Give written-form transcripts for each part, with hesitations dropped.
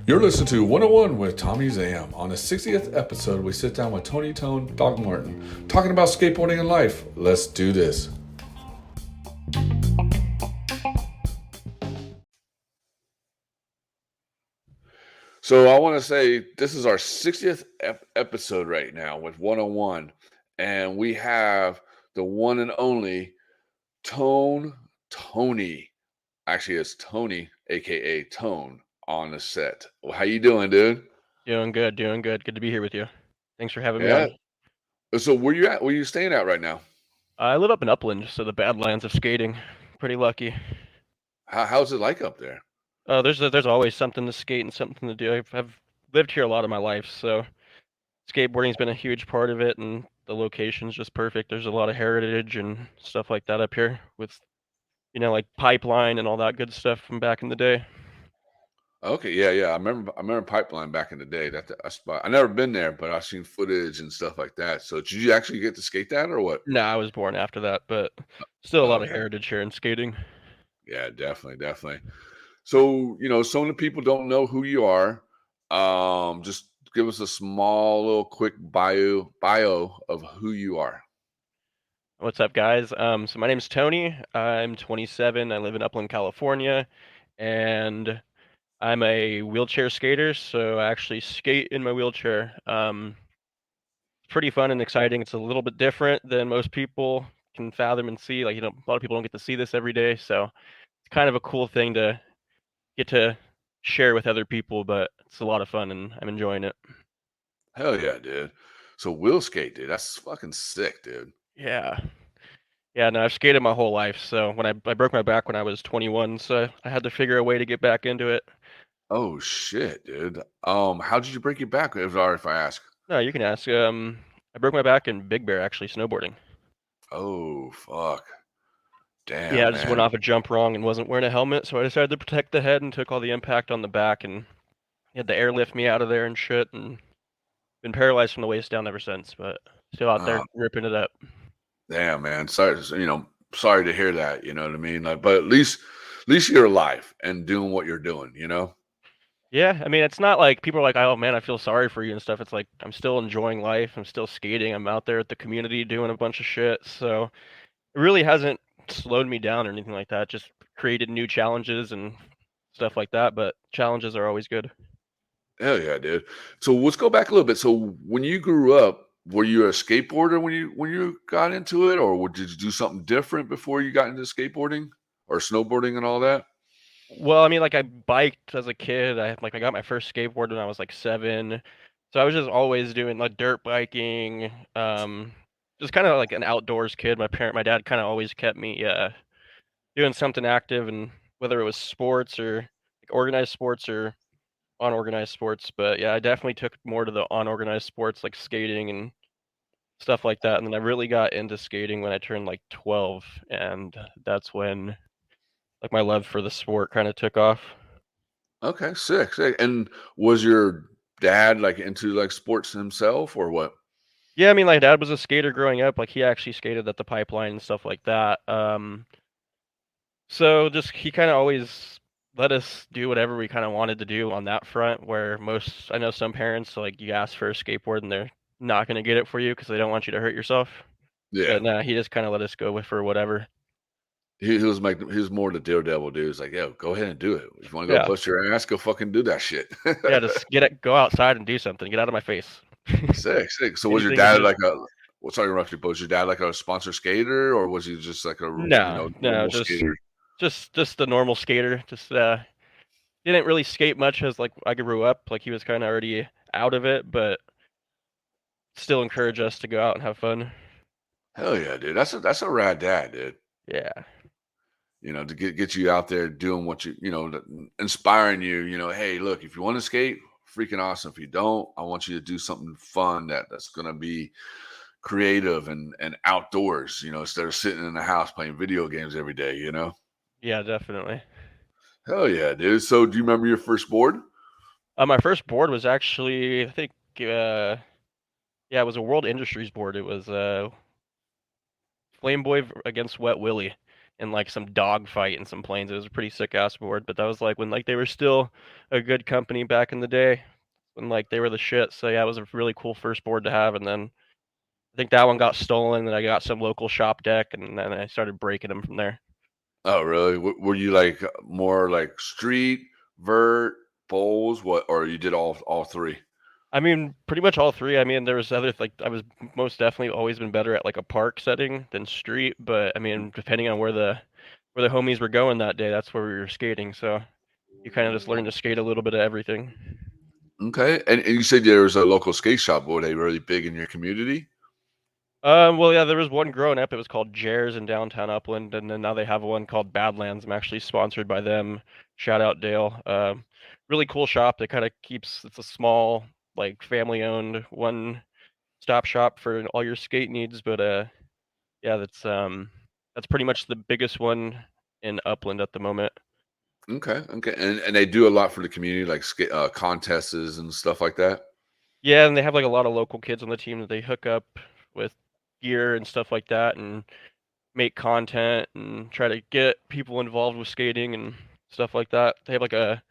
You're listening to 101 with Tommie Zam. On the 60th episode, we sit down with Tony Tone Thogmartin, talking about skateboarding and life. Let's do this. So I want to say this is our 60th episode right now with 101. And we have the one and only Tony. Actually, it's Tony, a.k.a. Tone, on the set. Well, how you doing, dude? Doing good, doing good. Good to be here with you. Thanks for having me Yeah. on. So where you at? Where you staying at right now? I live up in Upland, so the Badlands of skating. Pretty lucky. How's it like up there? There's always something to skate and something to do. I've lived here a lot of my life, so skateboarding's been a huge part of it, and the location's just perfect. There's a lot of heritage and stuff like that up here with, like pipeline and all that good stuff from back in the day. Okay, yeah. I remember Pipeline back in the day. That a spot. I never been there, but I've seen footage and stuff like that. So did you actually get to skate that or what? Nah, I was born after that, but still a lot of Okay. heritage here in skating. Yeah, definitely. So, some of the people don't know who you are. Just give us a small little quick bio of who you are. What's up, guys? So my name's Tony. I'm 27. I live in Upland, California, and I'm a wheelchair skater. So I actually skate in my wheelchair. It's pretty fun and exciting. It's a little bit different than most people can fathom and see. Like, a lot of people don't get to see this every day, so it's kind of a cool thing to get to share with other people. But it's a lot of fun, and I'm enjoying it. Hell yeah, dude. So wheel skate, dude. That's fucking sick, dude. Yeah. Yeah, no, I've skated my whole life. So when I broke my back when I was 21, so I had to figure a way to get back into it. Oh shit, dude. How did you break your back? If I ask. No, you can ask. I broke my back in Big Bear actually snowboarding. Oh fuck. Yeah, Damn, I just went man. off a jump wrong and wasn't wearing a helmet, so I decided to protect the head and took all the impact on the back and had to airlift me out of there and shit and been paralyzed from the waist down ever since, but still out Oh, there ripping it up. damn, man. Sorry to hear that. You know what I mean? Like, but at least you're alive and doing what you're doing. Yeah, I mean it's not like people are like, "Oh man, I feel sorry for you" and stuff. It's like I'm still enjoying life. I'm still skating. I'm out there at the community doing a bunch of shit. So it really hasn't slowed me down or anything like that. Just created new challenges and stuff like that, but challenges are always good. Hell yeah, dude. So let's go back a little bit. So when you grew up, were you a skateboarder when you got into it, or did you do something different before you got into skateboarding or snowboarding and all that? Well, I mean, like I biked as a kid. I got my first skateboard when I was like 7. So I was just always doing like dirt biking. Just kind of like an outdoors kid. My dad kind of always kept me doing something active, and whether it was sports or like organized sports or unorganized sports. But yeah, I definitely took more to the unorganized sports like skating and stuff like that. And then I really got into skating when I turned like 12, and that's when like my love for the sport kind of took off. Okay, sick. And was your dad like into like sports himself or what? Yeah, I mean, like, dad was a skater growing up. Like, he actually skated at the pipeline and stuff like that. So just he kind of always let us do whatever we kind of wanted to do on that front. Where I know some parents, like, you ask for a skateboard and they're not gonna get it for you because they don't want you to hurt yourself. Yeah. But nah, he just kind of let us go with for whatever. He was more the daredevil dude. He's like, yo, go ahead and do it. If you want to go Yeah, bust your ass, go fucking do that shit. yeah, just go outside and do something. Get out of my face. Sick. So was your Anything to dad do. like a well, sorry to interrupt you, but was your dad like a sponsor skater or was he just like a No, no, normal skater? just the normal skater. Just didn't really skate much as like I grew up. Like he was kind of already out of it, but still encourage us to go out and have fun. Hell yeah, dude. That's a rad dad, dude. Yeah. To get you out there doing what inspiring you, hey, look, if you want to skate, freaking awesome. If you don't, I want you to do something fun that's gonna be creative and outdoors, instead of sitting in the house playing video games every day. Yeah, definitely. Hell yeah, dude. So do you remember your first board? My first board was actually, I think, yeah, it was a World Industries board. It was Flame Boy against Wet Willie. in like some dog fight in some planes. It was a pretty sick ass board, but that was like when like they were still a good company back in the day when like they were the shit. So yeah, it was a really cool first board to have. And then I think that one got stolen, and I got some local shop deck, and then I started breaking them from there. Oh, really? Were you like more like street, vert, bowls, what, or you did all three? I mean, pretty much all three. I mean, there was other like I was most definitely always been better at like a park setting than street, but I mean, depending on where the homies were going that day, that's where we were skating. So you kind of just learn to skate a little bit of everything. Okay. And you said there was a local skate shop. Were they really big in your community? Well, yeah, there was one growing up. It was called Jares in downtown Upland, and then now they have one called Badlands. I'm actually sponsored by them. Shout out Dale. Really cool shop. That kind of keeps it's a small, like family-owned one-stop shop for all your skate needs. But yeah, that's pretty much the biggest one in Upland at the moment. Okay. Okay. And they do a lot for the community, like contests and stuff like that. Yeah, and they have like a lot of local kids on the team that they hook up with gear and stuff like that, and make content and try to get people involved with skating and stuff like that. They have like they're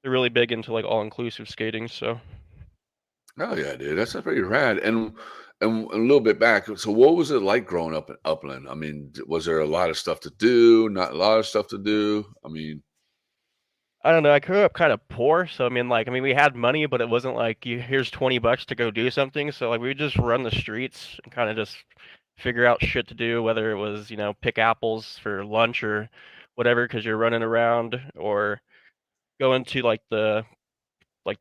really big into like all inclusive skating, so Oh yeah, dude, that's pretty rad. And a little bit back. So, what was it like growing up in Upland? I mean, was there a lot of stuff to do? Not a lot of stuff to do. I mean, I don't know. I grew up kind of poor, so I mean we had money, but it wasn't like you here's $20 to go do something. So like we would just run the streets and kind of just figure out shit to do, whether it was, pick apples for lunch or whatever because you're running around, or going to like the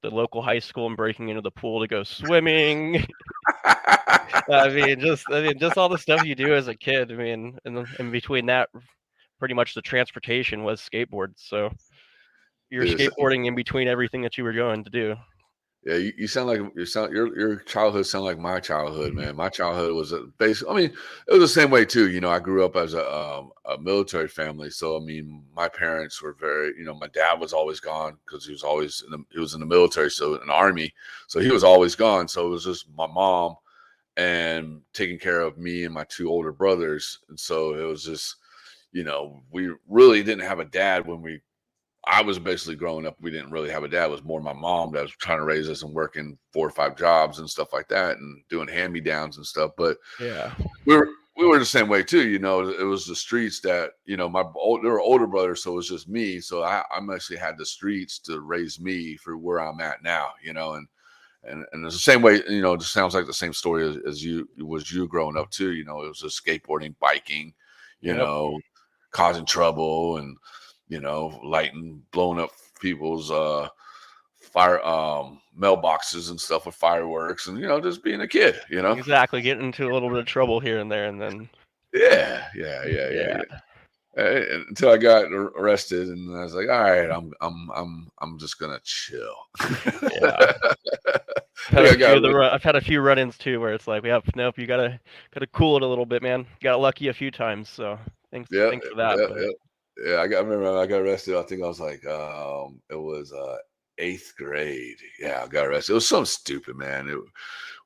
local high school and breaking into the pool to go swimming. I mean, just all the stuff you do as a kid. I mean, and in between that, pretty much the transportation was skateboards. So you're Dude, skateboarding in between everything that you were going to do. yeah, you sound like your childhood sound like my childhood, man. My childhood was a basic. I mean, it was the same way too. You know, I grew up as a military family, so I mean, my parents were very. You know, my dad was always gone because he was always he was in the military, so in the army, so he was always gone. So it was just my mom and taking care of me and my two older brothers, and so it was just, we really didn't have a dad when I was basically growing up. We didn't really have a dad. It was more my mom that was trying to raise us and working 4 or 5 jobs and stuff like that and doing hand me downs and stuff. But Yeah. we were the same way too. You know, it was the streets that, there were older brothers, so it was just me. So I'm actually had the streets to raise me for where I'm at now. And it's the same way. It just sounds like the same story as you growing up too. It was just skateboarding, biking, you Yep. know, causing trouble and blowing up people's fire mailboxes and stuff with fireworks and just being a kid. Exactly. Get into a little bit of trouble here and there, and then Yeah. yeah, Until I got arrested, and I was like, all right, I'm just gonna chill. yeah. I've had a few run-ins too, where it's like, yep, nope, you gotta cool it a little bit, man. Got lucky a few times, so Yeah, thanks for that. yeah, But yeah. Yeah, I remember I got arrested. I think I was like, it was 8th grade. Yeah, I got arrested. It was something stupid, man.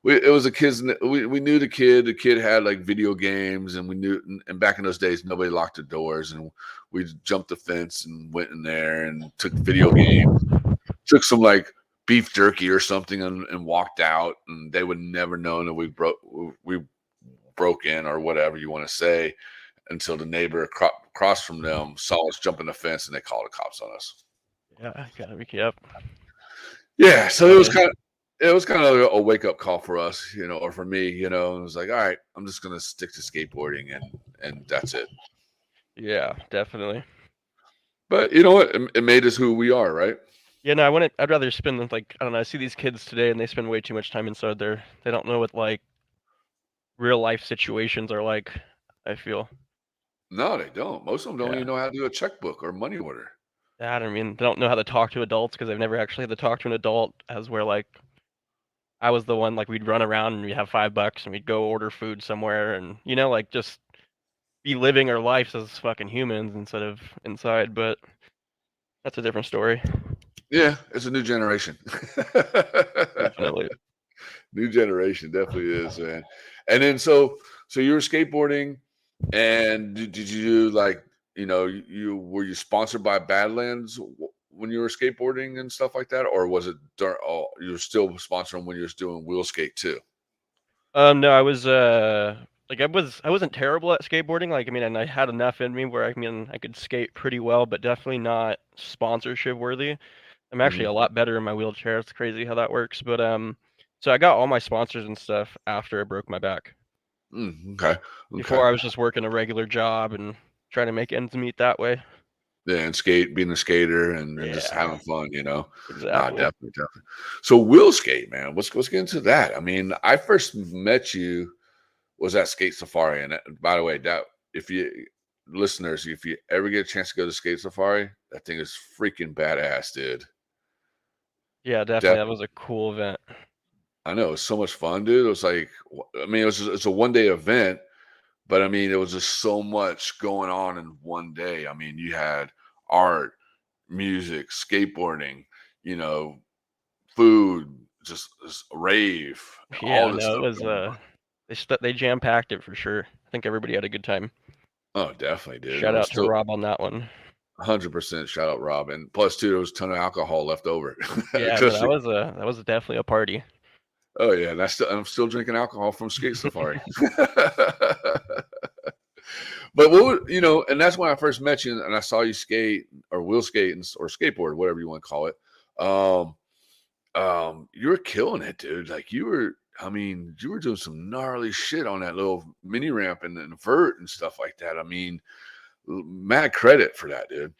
It was a kid's. We knew the kid. The kid had like video games, and we knew. And back in those days, nobody locked the doors, and we jumped the fence and went in there and took video games. Took some like beef jerky or something, and walked out. And they would never know that we broke in or whatever you want to say, until the neighbor across from them saw us jumping the fence and they called the cops on us. yeah, gotta be yep. Yeah, so Funny. it was kind of a wake up call for us, or for me, it was like, all right, I'm just gonna stick to skateboarding and that's it. Yeah, definitely. But you know what? It made us who we are, right? Yeah, no, I wouldn't. I'd rather spend like I don't know. I see these kids today, and they spend way too much time inside there. They don't know what like real life situations are like. I feel. No, they don't. Most of them don't Yeah. even know how to do a checkbook or money order. That I mean, they don't know how to talk to adults because they've never actually had to talk to an adult. As where like I was the one like we'd run around and we'd have $5 and we'd go order food somewhere and like just be living our lives as fucking humans instead of inside. But that's a different story. Yeah, it's a new generation. Definitely. New generation definitely is, man. And then so you were skateboarding, and did you do like you were you sponsored by Badlands when you were skateboarding and stuff like that, or was it you were still sponsoring when you were doing wheel skate too? No, I was like I wasn't terrible at skateboarding. Like I mean, and I had enough in me where I mean I could skate pretty well, but definitely not sponsorship worthy. I'm actually Hmm. a lot better in my wheelchair. It's crazy how that works. But so I got all my sponsors and stuff after I broke my back. Okay, okay. Before I was just working a regular job and trying to make ends meet that way. Yeah, and being a skater and just Yeah, having fun, you know. Nah, exactly. definitely, definitely. So wheel skate, man. Let's get into that. I mean, I first met you was at Skate Safari, and by the way, that if you listeners, if you ever get a chance to go to Skate Safari, that thing is freaking badass, dude. Yeah, definitely. That Definitely. was a cool event. I know, it was so much fun, dude. It was like, I mean, it's a 1 day event, but I mean, it was just so much going on in 1 day. I mean, you had art, music, skateboarding, you know, food, just a rave, all Yeah, this no, it stuff was going on. they jam packed it for sure. I think everybody had a good time. Oh, definitely, dude. And Shout it was out to still Rob on that one. 100% shout out Rob. And plus, too, there was a ton of alcohol left over. Yeah, no, Because, that was definitely a party. oh, yeah. And I'm still drinking alcohol from Skate Safari. But and that's when I first met you and I saw you skate or wheel skate or skateboard, whatever you want to call it. Um, you were killing it, dude. Like I mean, you were doing some gnarly shit on that little mini ramp and vert and stuff like that. I mean, mad credit for that, dude.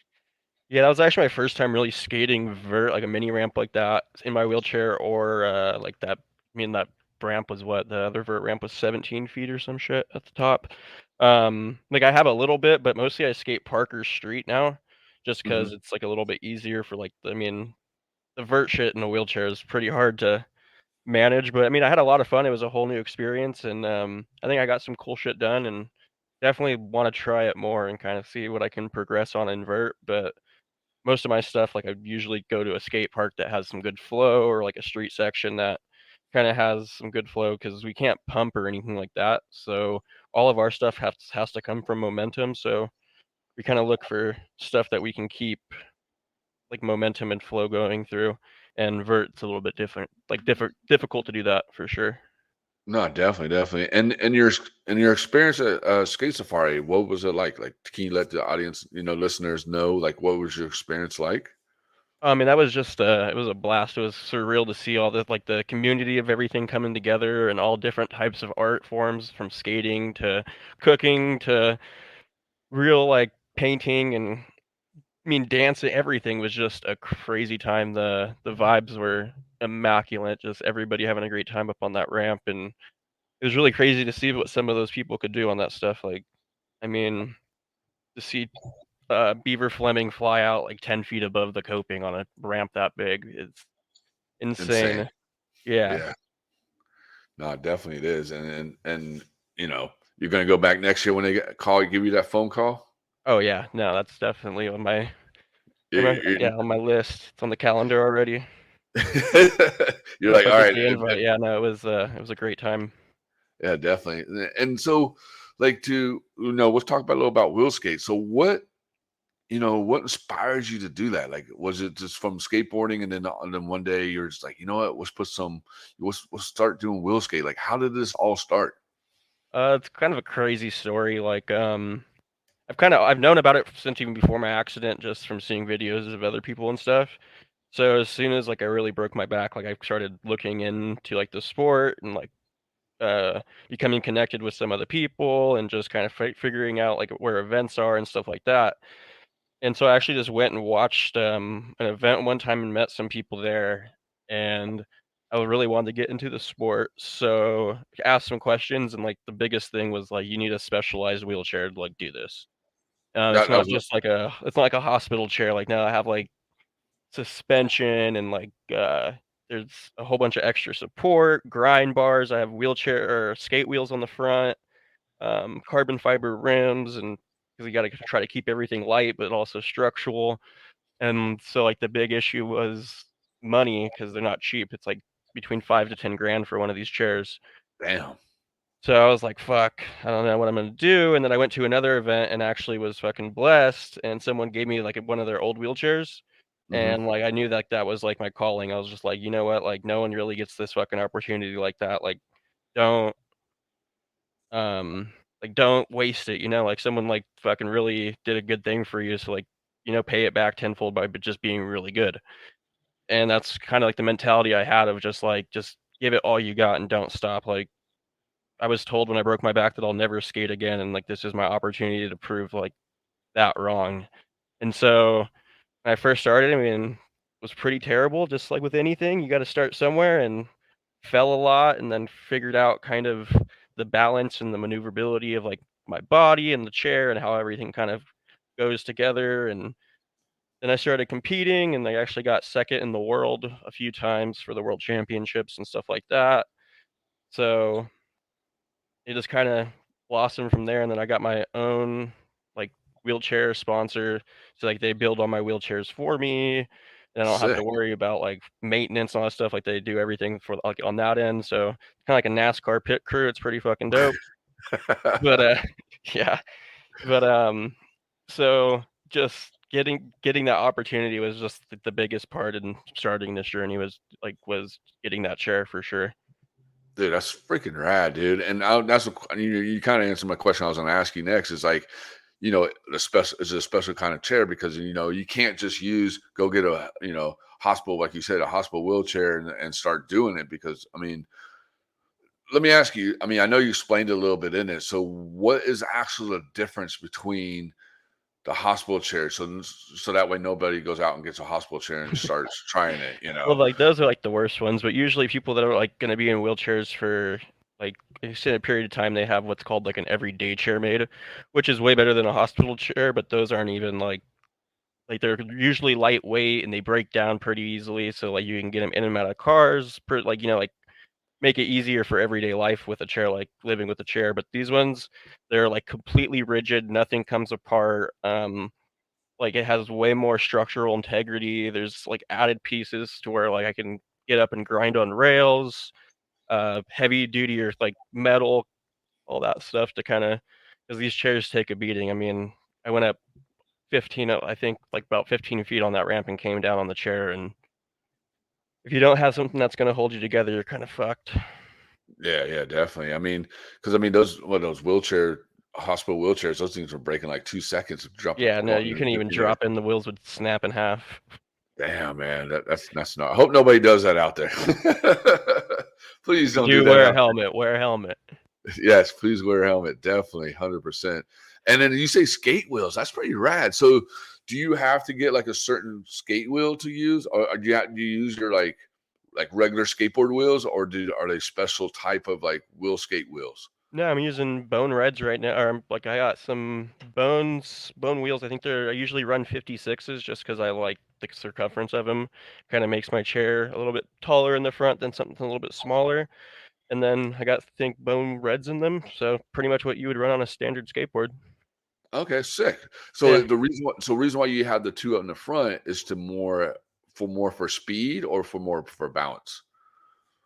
Yeah, that was actually my first time really skating vert like a mini ramp like that in my wheelchair or like that. I mean that ramp was what the other vert ramp was 17 feet or some shit at the top. Like I have a little bit, but mostly I skate Parker Street now, just Hmm. because it's like a little bit easier for like I mean the vert shit in a wheelchair is pretty hard to manage. But I mean I had a lot of fun. It was a whole new experience, and I think I got some cool shit done, and definitely want to try it more and kind of see what I can progress on in vert, but most of my stuff, like I usually go to a skate park that has some good flow or like a street section that kind of has some good flow because we can't pump or anything like that. So all of our stuff has to come from momentum. So we kind of look for stuff that we can keep like momentum and flow going through. And vert's a little bit different, like difficult to do that for sure. No, definitely, definitely. And your experience at Skate Safari, what was it like? Like, can you let the audience, listeners know, like, what was your experience like? I mean, that was just it was a blast. It was surreal to see all the like the community of everything coming together and all different types of art forms from skating to cooking to real like painting and I mean dancing. Everything was just a crazy time. The vibes were immaculate. Just everybody having a great time up on that ramp, and it was really crazy to see what some of those people could do on that stuff. Like, I mean, to see Beaver Fleming fly out like 10 feet above the coping on a ramp that big. It's Insane. insane. Yeah. Yeah. No, definitely it is. And you're gonna go back next year when they give you that phone call. Oh yeah. No, that's definitely You- on my list. It's on the calendar already. you're Once like, I all get right, the invite, yeah, no, it was a great time. yeah, definitely. And so, like, let's talk about a little about wheel skate. So, what inspires you to do that? Like, was it just from skateboarding, and then one day you're just like, you know what, let's start doing wheel skate. Like, how did this all start? It's kind of a crazy story. Like, I've known about it since even before my accident, just from seeing videos of other people and stuff. So as soon as like I really broke my back, like I started looking into like the sport and like becoming connected with some other people and just kind of figuring out like where events are and stuff like that. And so I actually just went and watched an event one time and met some people there, and I really wanted to get into the sport. So I asked some questions, and like the biggest thing was like you need a specialized wheelchair to like do this. That, It's that not was just like it's not like a hospital chair. Like now I have like suspension and like there's a whole bunch of extra support, grind bars. I have wheelchair or skate wheels on the front, carbon fiber rims, and because you got to try to keep everything light but also structural. And so like the big issue was money because they're not cheap. It's like between 5 to 10 grand for one of these chairs. damn. So I was like, fuck, I don't know what I'm gonna do. And then I went to another event and actually was fucking blessed. And someone gave me like one of their old wheelchairs. Hmm. And like I knew that that was like my calling. I was just like, you know what? Like no one really gets this fucking opportunity like that. Don't um don't waste it, you know? Like someone like fucking really did a good thing for you. So like, pay it back tenfold by just being really good. And that's kind of like the mentality I had of just give it all you got and don't stop. Like I was told when I broke my back that I'll never skate again, and like this is my opportunity to prove like that wrong. And so when I first started, I mean, it was pretty terrible. Just like with anything, you got to start somewhere, and fell a lot, and then figured out kind of the balance and the maneuverability of like my body and the chair and how everything kind of goes together. And then I started competing, and I actually got second in the world a few times for the world championships and stuff like that. So it just kind of blossomed from there. And then I got my own like wheelchair sponsor. So like they build all my wheelchairs for me. And I don't have to Sick. worry about like maintenance and all that stuff. Like they do everything for like on that end. So kind of like a NASCAR pit crew. It's pretty fucking dope. But yeah. But so just getting that opportunity was just the biggest part in starting this journey was getting that chair for sure. Dude, that's freaking rad, dude. And that's what you kind of answered my question I was going to ask you next. Is like, the special is a special kind of chair because you can't just go get a hospital like you said a hospital wheelchair and start doing it because I mean, let me ask you. I mean, I know you explained it a little bit in it. So, what is actually the difference between the hospital chair? So that way nobody goes out and gets a hospital chair and starts trying it. Well, like those are like the worst ones, but usually people that are like going to be in wheelchairs for like a extended period of time, they have what's called like an everyday chair made, which is way better than a hospital chair, but those aren't even like they're usually lightweight and they break down pretty easily, so like you can get them in and out of cars, like like make it easier for everyday life with a chair, like living with a chair. But these ones, they're like completely rigid, nothing comes apart. Like it has way more structural integrity. There's like added pieces to where like I can get up and grind on rails, heavy duty or like metal, all that stuff to kind of because these chairs take a beating. I mean, I went up 15, I think like about 15 feet on that ramp and came down on the chair. And if you don't have something that's going to hold you together, you're kind of fucked. Yeah, yeah, definitely. I mean, because I mean, those hospital wheelchairs, those things were breaking like 2 seconds, dropping, Yeah, no, going, you can even you know. drop in the wheels would snap in half. Damn, man, that's not. I hope nobody does that out there. Please don't do Do that wear a out helmet, wear a helmet. there. Yes, please wear a helmet. Definitely, 100%. And then you say skate wheels. That's pretty rad. So, do you have to get like a certain skate wheel to use, or do you use your like regular skateboard wheels, or are they special type of like skate wheels? No, I'm using bone reds right now. Or like I got some bone wheels. I think I usually run 56s just because I like the circumference of them. Kind of makes my chair a little bit taller in the front than something a little bit smaller. And then I got think bone reds in them, so pretty much what you would run on a standard skateboard. Okay, sick. Yeah. So the reason why you have the 2 up in the front is to more for speed or for more for balance?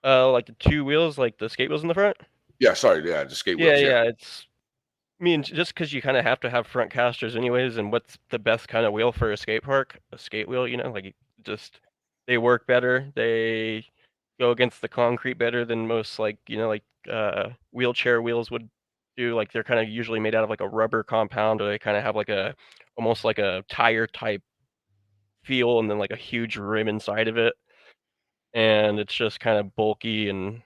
Like the two wheels, like the skate wheels in the front. Yeah, sorry, yeah, the skate Yeah, wheels, yeah. yeah. I mean, just because you kind of have to have front casters anyways, and what's the best kind of wheel for a skate park? A skate wheel, like just they work better. They go against the concrete better than most wheelchair wheels would do. Like they're kind of usually made out of like a rubber compound, or they kind of have like a almost like a tire type feel, and then like a huge rim inside of it, and it's just kind of bulky and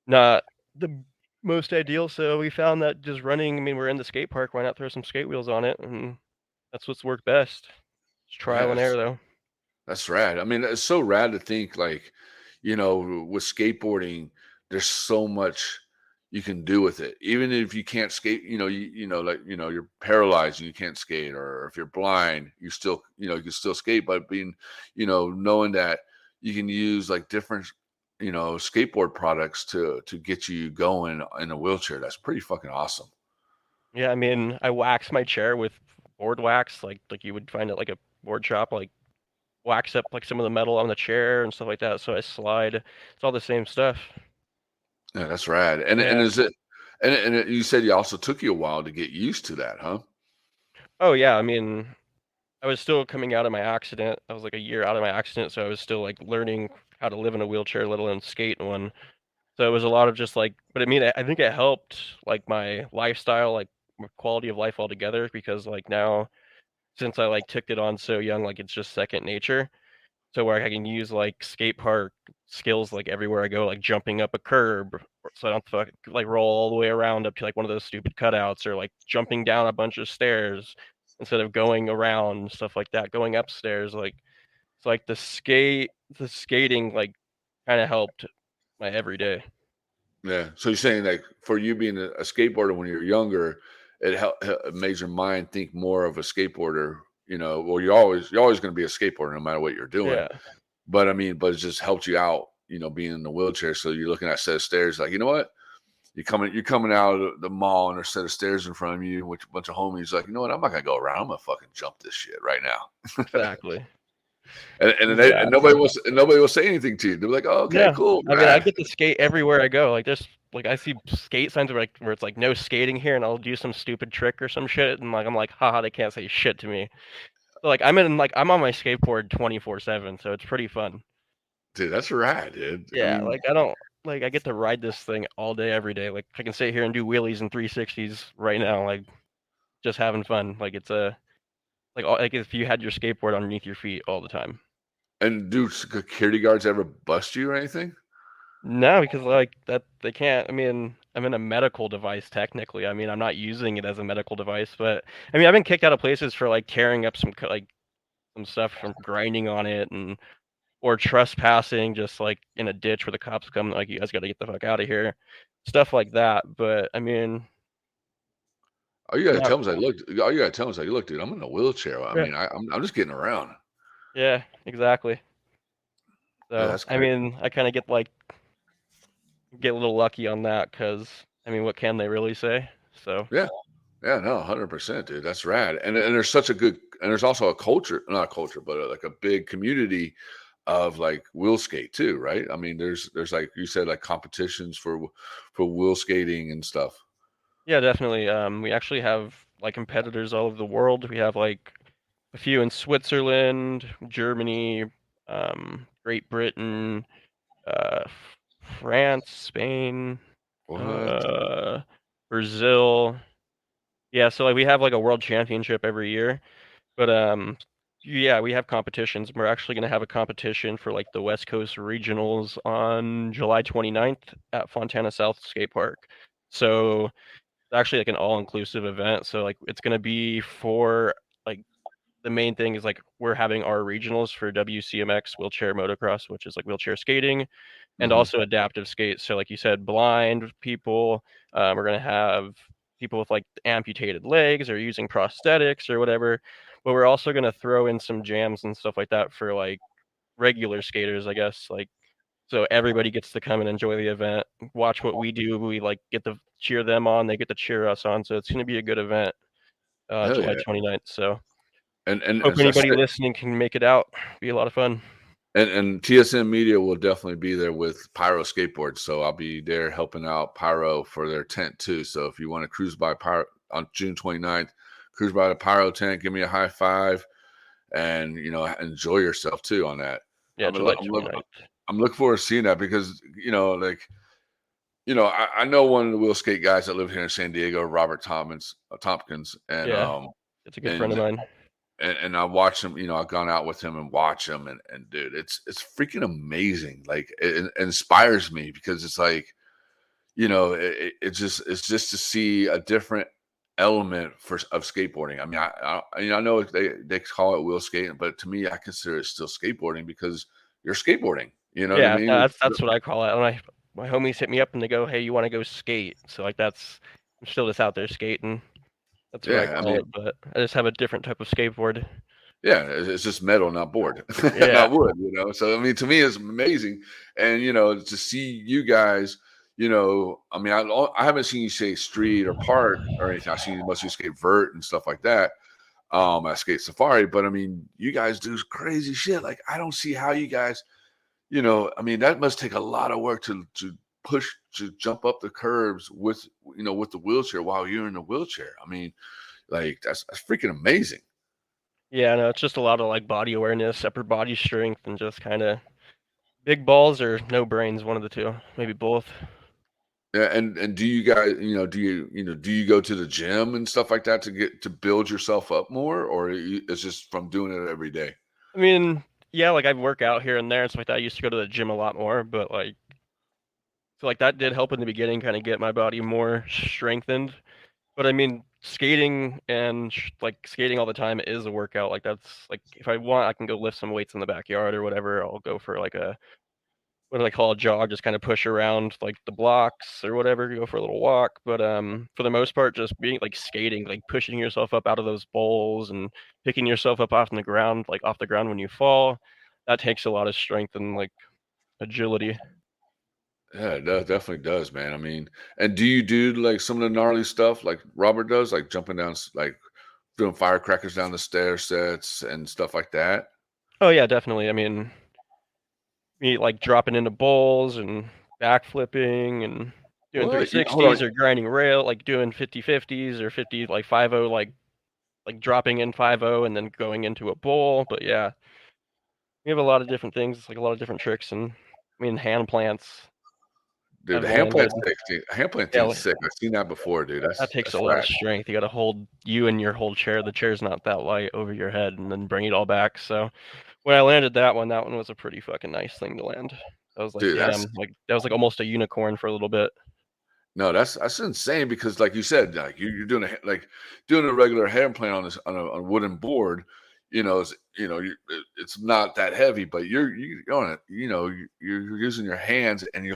not the most ideal. So we found that just running, I mean, we're in the skate park, why not throw some skate wheels on it? And that's what's worked best. It's trial Yeah, and error though. that's rad. I mean, it's so rad to think like, with skateboarding, there's so much you can do with it. Even if you can't skate, like, you're paralyzed and you can't skate, or if you're blind, you can still skate, but knowing that you can use like different, skateboard products to get you going in a wheelchair, that's pretty fucking awesome. Yeah, I mean, I wax my chair with board wax, like you would find at like a board shop, like wax up like some of the metal on the chair and stuff like that. So I slide. It's all the same stuff. Yeah, that's rad. And Yeah. is it you said you also took you a while to get used to that, huh? Oh yeah, I mean, I was still coming out of my accident. I was like a year out of my accident, so I was still like learning how to live in a wheelchair, let alone skate in one. So it was a lot of just like, but I mean, I think it helped like my lifestyle, like my quality of life altogether, because like now, since I like took it on so young, like it's just second nature. So where I can use like skate park skills like everywhere I go, like jumping up a curb, so I don't have to like roll all the way around up to like one of those stupid cutouts, or like jumping down a bunch of stairs instead of going around, stuff like that, going upstairs. Like it's like the skating like kind of helped my everyday. Yeah. So you're saying like for you being a skateboarder when you're younger, it made your mind think more of a skateboarder. Well, you're always going to be a skateboarder no matter what you're doing. Yeah, But I mean, but it just helped you out. Being in the wheelchair. So you're looking at a set of stairs, like you know what? You're coming out of the mall and there's a set of stairs in front of you, which a bunch of homies like, you know what? I'm not gonna go around. I'm gonna fucking jump this shit right now. exactly. And Exactly. nobody will say anything to you. They're like, oh, okay, Yeah. cool, I mean, I rad. get to skate everywhere I go. Like there's like I see skate signs where it's like no skating here, and I'll do some stupid trick or some shit, and like I'm like, haha, they can't say shit to me. So, like I'm on my skateboard 24/7, so it's pretty fun. Dude, that's rad, dude. I Yeah, mean, like I don't like I get to ride this thing all day, every day. Like I can sit here and do wheelies and 360s right now, like just having fun. Like it's a like if you had your skateboard underneath your feet all the time. and do security guards ever bust you or anything? No, because like that they can't. I mean, I'm in a medical device technically. I mean, I'm not using it as a medical device, but I mean, I've been kicked out of places for like tearing up like some stuff from grinding on it, and or trespassing just like in a ditch where the cops come like, you guys got to get the fuck out of here, stuff like that. But I mean, All you gotta not tell them is like, look. All you gotta tell them is like, look, dude, I'm in a wheelchair. I yeah, mean, I'm just getting around. yeah, exactly. Yeah, So that's I great. mean, I kind of get a little lucky on that because I mean, what can they really say? So Yeah. Yeah, no, 100%, dude. That's rad. And there's such a good and there's also a culture, not a culture, but like a big community of like wheel skate too, right? I mean, there's like you said, like competitions for wheel skating and stuff. yeah, definitely. We actually have like competitors all over the world. We have like a few in Switzerland, Germany, Great Britain, France, Spain, What? uh, Brazil. Yeah, so like we have like a world championship every year. But yeah, we have competitions. We're actually going to have a competition for like the West Coast Regionals on July 29th at Fontana South Skate Park. So it's actually like an all-inclusive event. So like it's going to be for like the main thing is like we're having our regionals for WCMX wheelchair motocross, which is like wheelchair skating, and Hmm. also adaptive skate. So like you said, blind people. We're gonna have people with like amputated legs or using prosthetics or whatever. But we're also gonna throw in some jams and stuff like that for like regular skaters, I guess. Like so everybody gets to come and enjoy the event, watch what we do. We like get to cheer them on. They get to cheer us on. So it's gonna be a good event, Hell July yeah. 29th. So And hope so anybody listening can make it out. Be a lot of fun. and TSM Media will definitely be there with Pyro Skateboards. So I'll be there helping out Pyro for their tent too. So if you want to cruise by Pyro on June 29th, cruise by the Pyro tent, give me a high five and enjoy yourself too on that. Yeah, I'm July I'm, look, 29th. I'm looking forward to seeing that because like I know one of the wheel skate guys that live here in San Diego, Robert Tompkins, and Yeah, it's a good friend of and mine. and I watch him. I've gone out with him and watch him, and dude, it's freaking amazing. Like it inspires me because it's like it's just to see a different element of skateboarding. I mean, I know they call it wheel skating, but to me, I consider it still skateboarding because you're skateboarding. You know what I Yeah, mean? no, that's what I call it. And my homies hit me up and they go, "Hey, you want to go skate?" So like I'm still just out there skating. That's what I Yeah, I call mean, it, but I just have a different type of skateboard. yeah, it's just metal, not board, Yeah, not wood. So I mean, to me, it's amazing, and to see you guys. I mean, I haven't seen you say street or park or anything. I've seen you mostly skate vert and stuff like that. At Skate Safari, but I mean, you guys do crazy shit. Like, I don't see how you guys, I mean, that must take a lot of work to push to jump up the curbs with with the wheelchair while you're in the wheelchair. I mean, like that's freaking amazing. Yeah, no, it's just a lot of like body awareness, upper body strength, and just kind of big balls or no brains, one of the two, maybe both. Yeah, and do you guys, do you go to the gym and stuff like that to build yourself up more, or it's just from doing it every day? I mean, yeah, like I work out here and there and stuff like that. I used to go to the gym a lot more, but like, so like that did help in the beginning, kind of get my body more strengthened. But I mean, skating and like skating all the time is a workout. Like that's like if I want, I can go lift some weights in the backyard or whatever. I'll go for like a what do I call a jog? Just kind of push around like the blocks or whatever. Go for a little walk. But for the most part, just being like skating, like pushing yourself up out of those bowls and picking yourself up off the ground, like off the ground when you fall. That takes a lot of strength and like agility. Yeah, it definitely does, man. I mean, and do you do like some of the gnarly stuff like Robert does, like jumping down, like doing firecrackers down the stair sets and stuff like that? Oh yeah, definitely. I mean, me like dropping into bowls and backflipping and doing What? Hold 360s on. or grinding rail, like doing 50/50s or 50 like 50 like dropping in 50 and then going into a bowl. But yeah, we have a lot of different things. It's like a lot of different tricks and I mean hand plants. Dude, I've the hand landed. plant thing, hand plant Yeah, thing's sick. I've seen that before, dude. that That's takes a that's lot of rad. strength. You got to hold you and your whole chair. The chair's not that light over your head and then bring it all back. So when I landed that one was a pretty fucking nice thing to land. I was like, Dude, that's damn, like that was like almost a unicorn for a little bit. no, that's insane because, like you said, like you're doing doing a regular hand plant on this on a wooden board. It's not that heavy, but you're on it. You're using your hands and you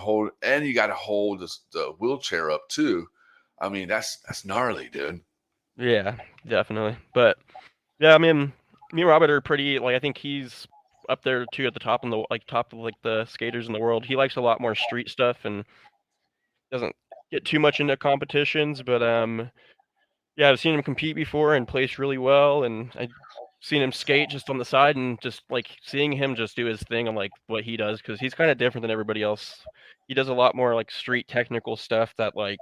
got to hold the wheelchair up too. I mean, that's gnarly, dude. Yeah, definitely. But yeah, I mean, me and Robert are pretty like I think he's up there too at the top in the like top of like the skaters in the world. He likes a lot more street stuff and doesn't get too much into competitions, but yeah, I've seen him compete before and place really well and I've seen him skate just on the side and just like seeing him just do his thing on like what he does because he's kind of different than everybody else. He does a lot more like street technical stuff that like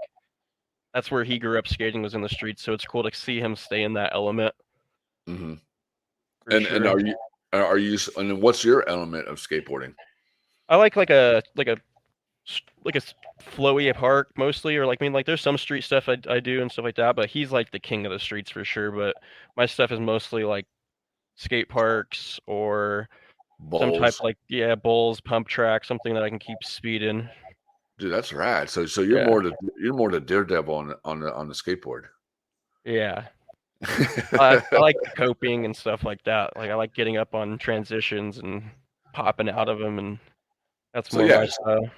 that's where he grew up skating was in the streets, so it's cool to see him stay in that element Hmm. for And sure. and then what's your element of skateboarding? I like like a flowy park mostly, or like I mean like there's some street stuff I do and stuff like that, but he's like the king of the streets for sure. But my stuff is mostly like skate parks or some type Bowls, like yeah bowls, pump track, something that I can keep speed in. dude. That's rad. So Yeah, you're more the daredevil on the skateboard. yeah. I like the coping and stuff like that. Like I like getting up on transitions and popping out of them, and that's So more yeah, my style.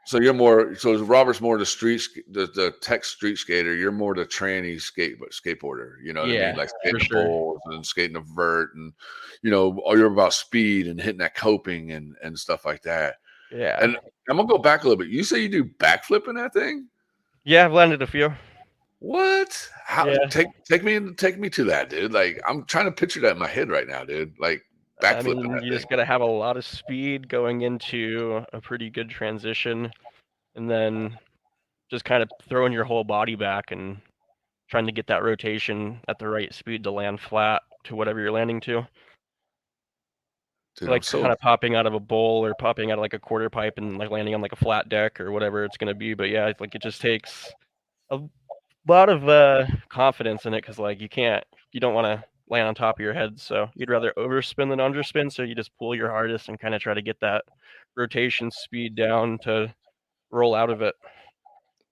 so you're more so Robert's more the tech street skater. You're more the tranny skateboarder. You know what I mean? Yeah, Like for skating the sure. bowls and skating the vert, and or you're about speed and hitting that coping and stuff like that. Yeah, And I'm gonna go back a little bit. You say you do backflip in that thing? yeah. I've landed a few. What? How Yeah, take me to that, dude. Like I'm trying to picture that in my head right now, dude. Like I backflipping mean, that you thing. just gotta have a lot of speed going into a pretty good transition, and then just kind of throwing your whole body back and trying to get that rotation at the right speed to land flat to whatever you're landing to. Dude, I'm Like so kind of popping out of a bowl or popping out of like a quarter pipe and like landing on like a flat deck or whatever it's gonna be. But yeah, it's like it just takes a lot of confidence in it because like you don't want to land on top of your head, so you'd rather overspin than underspin. So you just pull your hardest and kind of try to get that rotation speed down to roll out of it.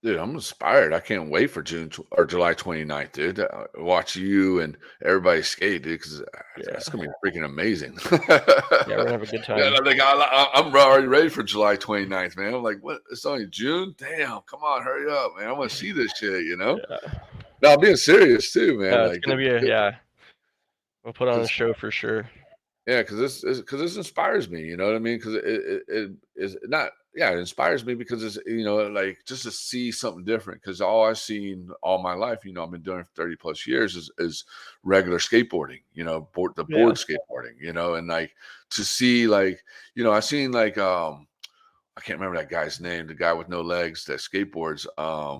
dude, I'm inspired. I can't wait for or July 29th, dude. Watch you and everybody skate, dude, because that's Yeah, gonna be freaking amazing. yeah, we're gonna have a good Yeah, time. like I'm already ready for July 29th, man. I'm like, what? It's only June. Damn, come on, hurry up, man. I want to see this shit. Yeah, No, I'm being serious too, man. it's Like, gonna be a yeah. We'll put on a because show for sure. yeah, because this inspires me. You know what I mean? Because it is not. Yeah, it inspires me because it's like just to see something different. Because all I've seen all my life, I've been doing it for 30 plus years is regular skateboarding. Board Yeah, skateboarding. And like to see like I've seen like I can't remember that guy's name, the guy with no legs that skateboards. I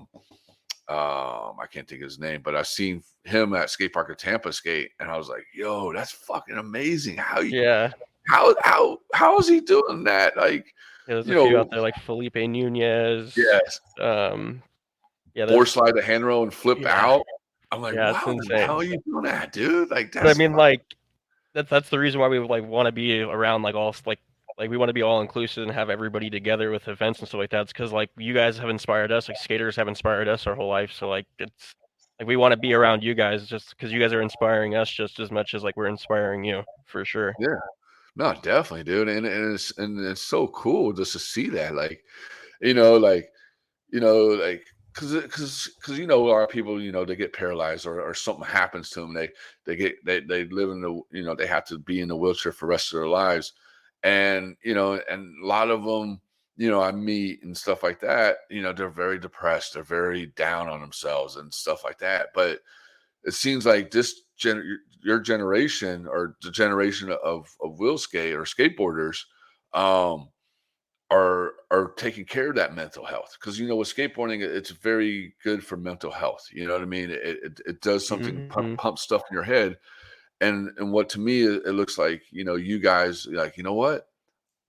can't think of his name, but I've seen him at skate park of Tampa skate, and I was like, "Yo, that's fucking amazing! Yeah. How is he doing that?" Like, Yeah, there's you a few know, out there like Felipe Nunez. yes, Yeah, board there's slide the handrail and flip yeah, out. I'm like, yeah, it's "Wow, the hell insane. are you doing that, dude? Like, But I that's mean, like, that's the reason why we like want to be around like all like we want to be all inclusive and have everybody together with events and stuff like that. It's because like you guys have inspired us, like skaters have inspired us our whole life. So like it's like we want to be around you guys just because you guys are inspiring us just as much as like we're inspiring you for sure. yeah, no, definitely, dude, and it's so cool just to see that, like, you know, like like, because a lot of people, they get paralyzed or something happens to them. They live in the, they have to be in the wheelchair for the rest of their lives, and a lot of them, I meet and stuff like that. They're very depressed. They're very down on themselves and stuff like that. But it seems like your generation or the generation of wheel skate or skateboarders, um, are taking care of that mental health because with skateboarding it's very good for mental health. You know what I mean? It does something, Hmm. pump stuff in your head, and what to me it looks like, you guys like, what,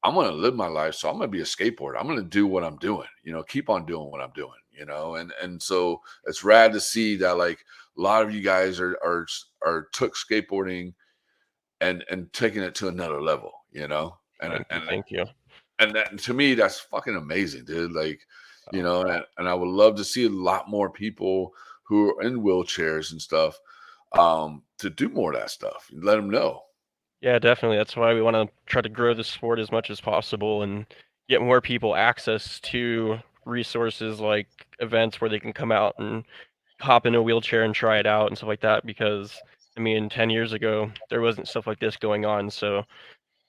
I'm gonna live my life, so I'm gonna be a skateboarder. I'm gonna do what I'm doing, keep on doing what I'm doing, and so it's rad to see that, like, a lot of you guys are took skateboarding and taking it to another level, and Thank you, and thank you. and that, to me, that's fucking amazing, dude. Like, and I would love to see a lot more people who are in wheelchairs and stuff, to do more of that stuff. Let them know. Yeah, definitely. That's why we want to try to grow the sport as much as possible and get more people access to resources like events where they can come out and hop in a wheelchair and try it out and stuff like that. Because, I mean, 10 years ago, there wasn't stuff like this going on. So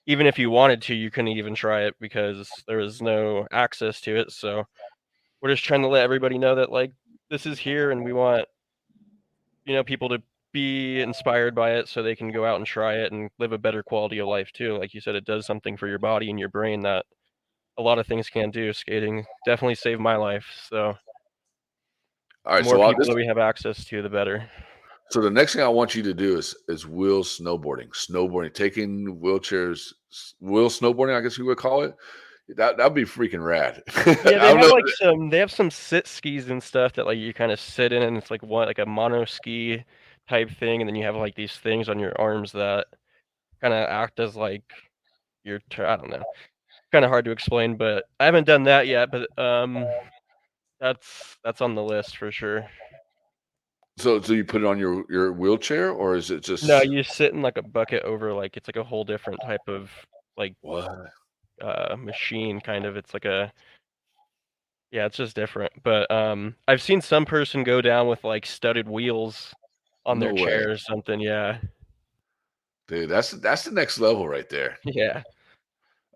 even if you wanted to, you couldn't even try it because there was no access to it. So we're just trying to let everybody know that, like, this is here and we want, people to be inspired by it so they can go out and try it and live a better quality of life too. Like you said, it does something for your body and your brain that a lot of things can't do. Skating definitely saved my life. So All the right, more so people that we have access to, the better. the next thing I want you to do is wheel snowboarding, taking wheelchairs, wheel snowboarding, I guess you would call it. That'd be freaking rad. Yeah, I don't know. they have some sit skis and stuff that like you kind of sit in and it's like one like a mono ski type thing and then you have like these things on your arms that kind of act as like I don't know. Kind of hard to explain, but I haven't done that yet, but that's on the list for sure. So you put it on your wheelchair, or is it No, just you sit in like a bucket over like it's like a whole different type of like what? machine kind of. It's like a yeah, it's just different. But I've seen some person go down with like studded wheels on their No way. chair or something. Yeah. Dude, that's the next level right there. Yeah.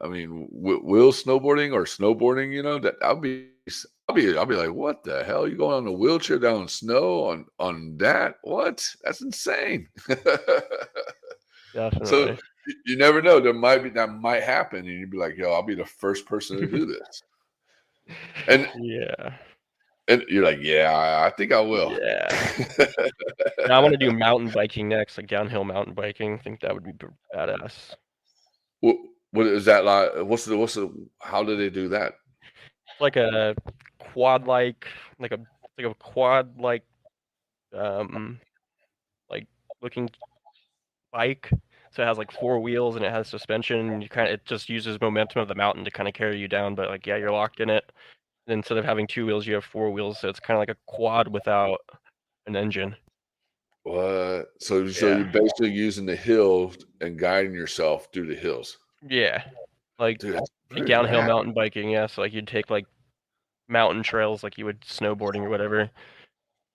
I mean, wheel snowboarding or snowboarding, that I'll be like, what the hell? You going on a wheelchair down in snow on that? What? That's insane. So Definitely. you never know. That might happen, and you'd be like, yo, I'll be the first person to do this. And Yeah. and you're like, yeah, I think I will. Yeah. Now I want to do mountain biking next, like downhill mountain biking. I think that would be badass. what, what is that like? How do they do that? Like a quad like a quad um like looking bike. So it has like four wheels and it has suspension and it just uses momentum of the mountain to kind of carry you down, but like yeah, you're locked in it. And instead of having two wheels, you have four wheels, so it's kind of like a quad without an engine. What? So Yeah. you're basically using the hills and guiding yourself through the hills. Yeah. Like Dude, that's like pretty downhill rad. mountain biking, yeah. So like you'd take like mountain trails like you would snowboarding or whatever,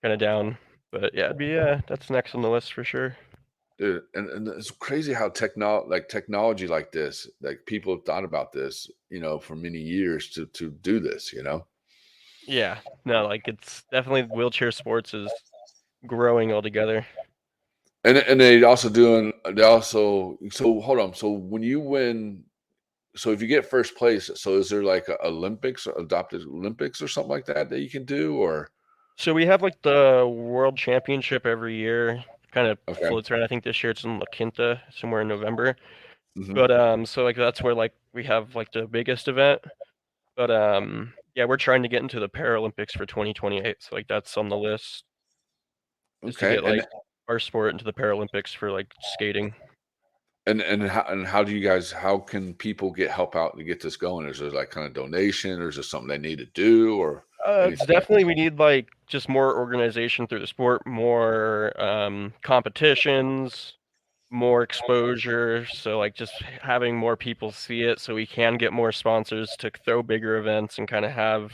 kind of down. But yeah, that's next on the list for sure. Dude, and it's crazy how technology like this, like people have thought about this, for many years to do this. Yeah. No, like it's definitely wheelchair sports is growing altogether. And they also so hold on. So when you win so if you get first place, so is there like a Olympics or adopted Olympics or something like that that you can do, or So we have like the World Championship every year, kind of okay, floats around. I think this year it's in La Quinta, somewhere in November. hmm But so like that's where like we have like the biggest event. But yeah, we're trying to get into the Paralympics for 2028. So like that's on the list, just to okay, get like our sport into the Paralympics for like skating. and how do you guys? How can people get help out to get this going? Is there like kind of donation, or is there something they need to do, or It's anything like definitely we need like just more organization through the sport, more competitions, more exposure. So like just having more people see it, so we can get more sponsors to throw bigger events and kind of have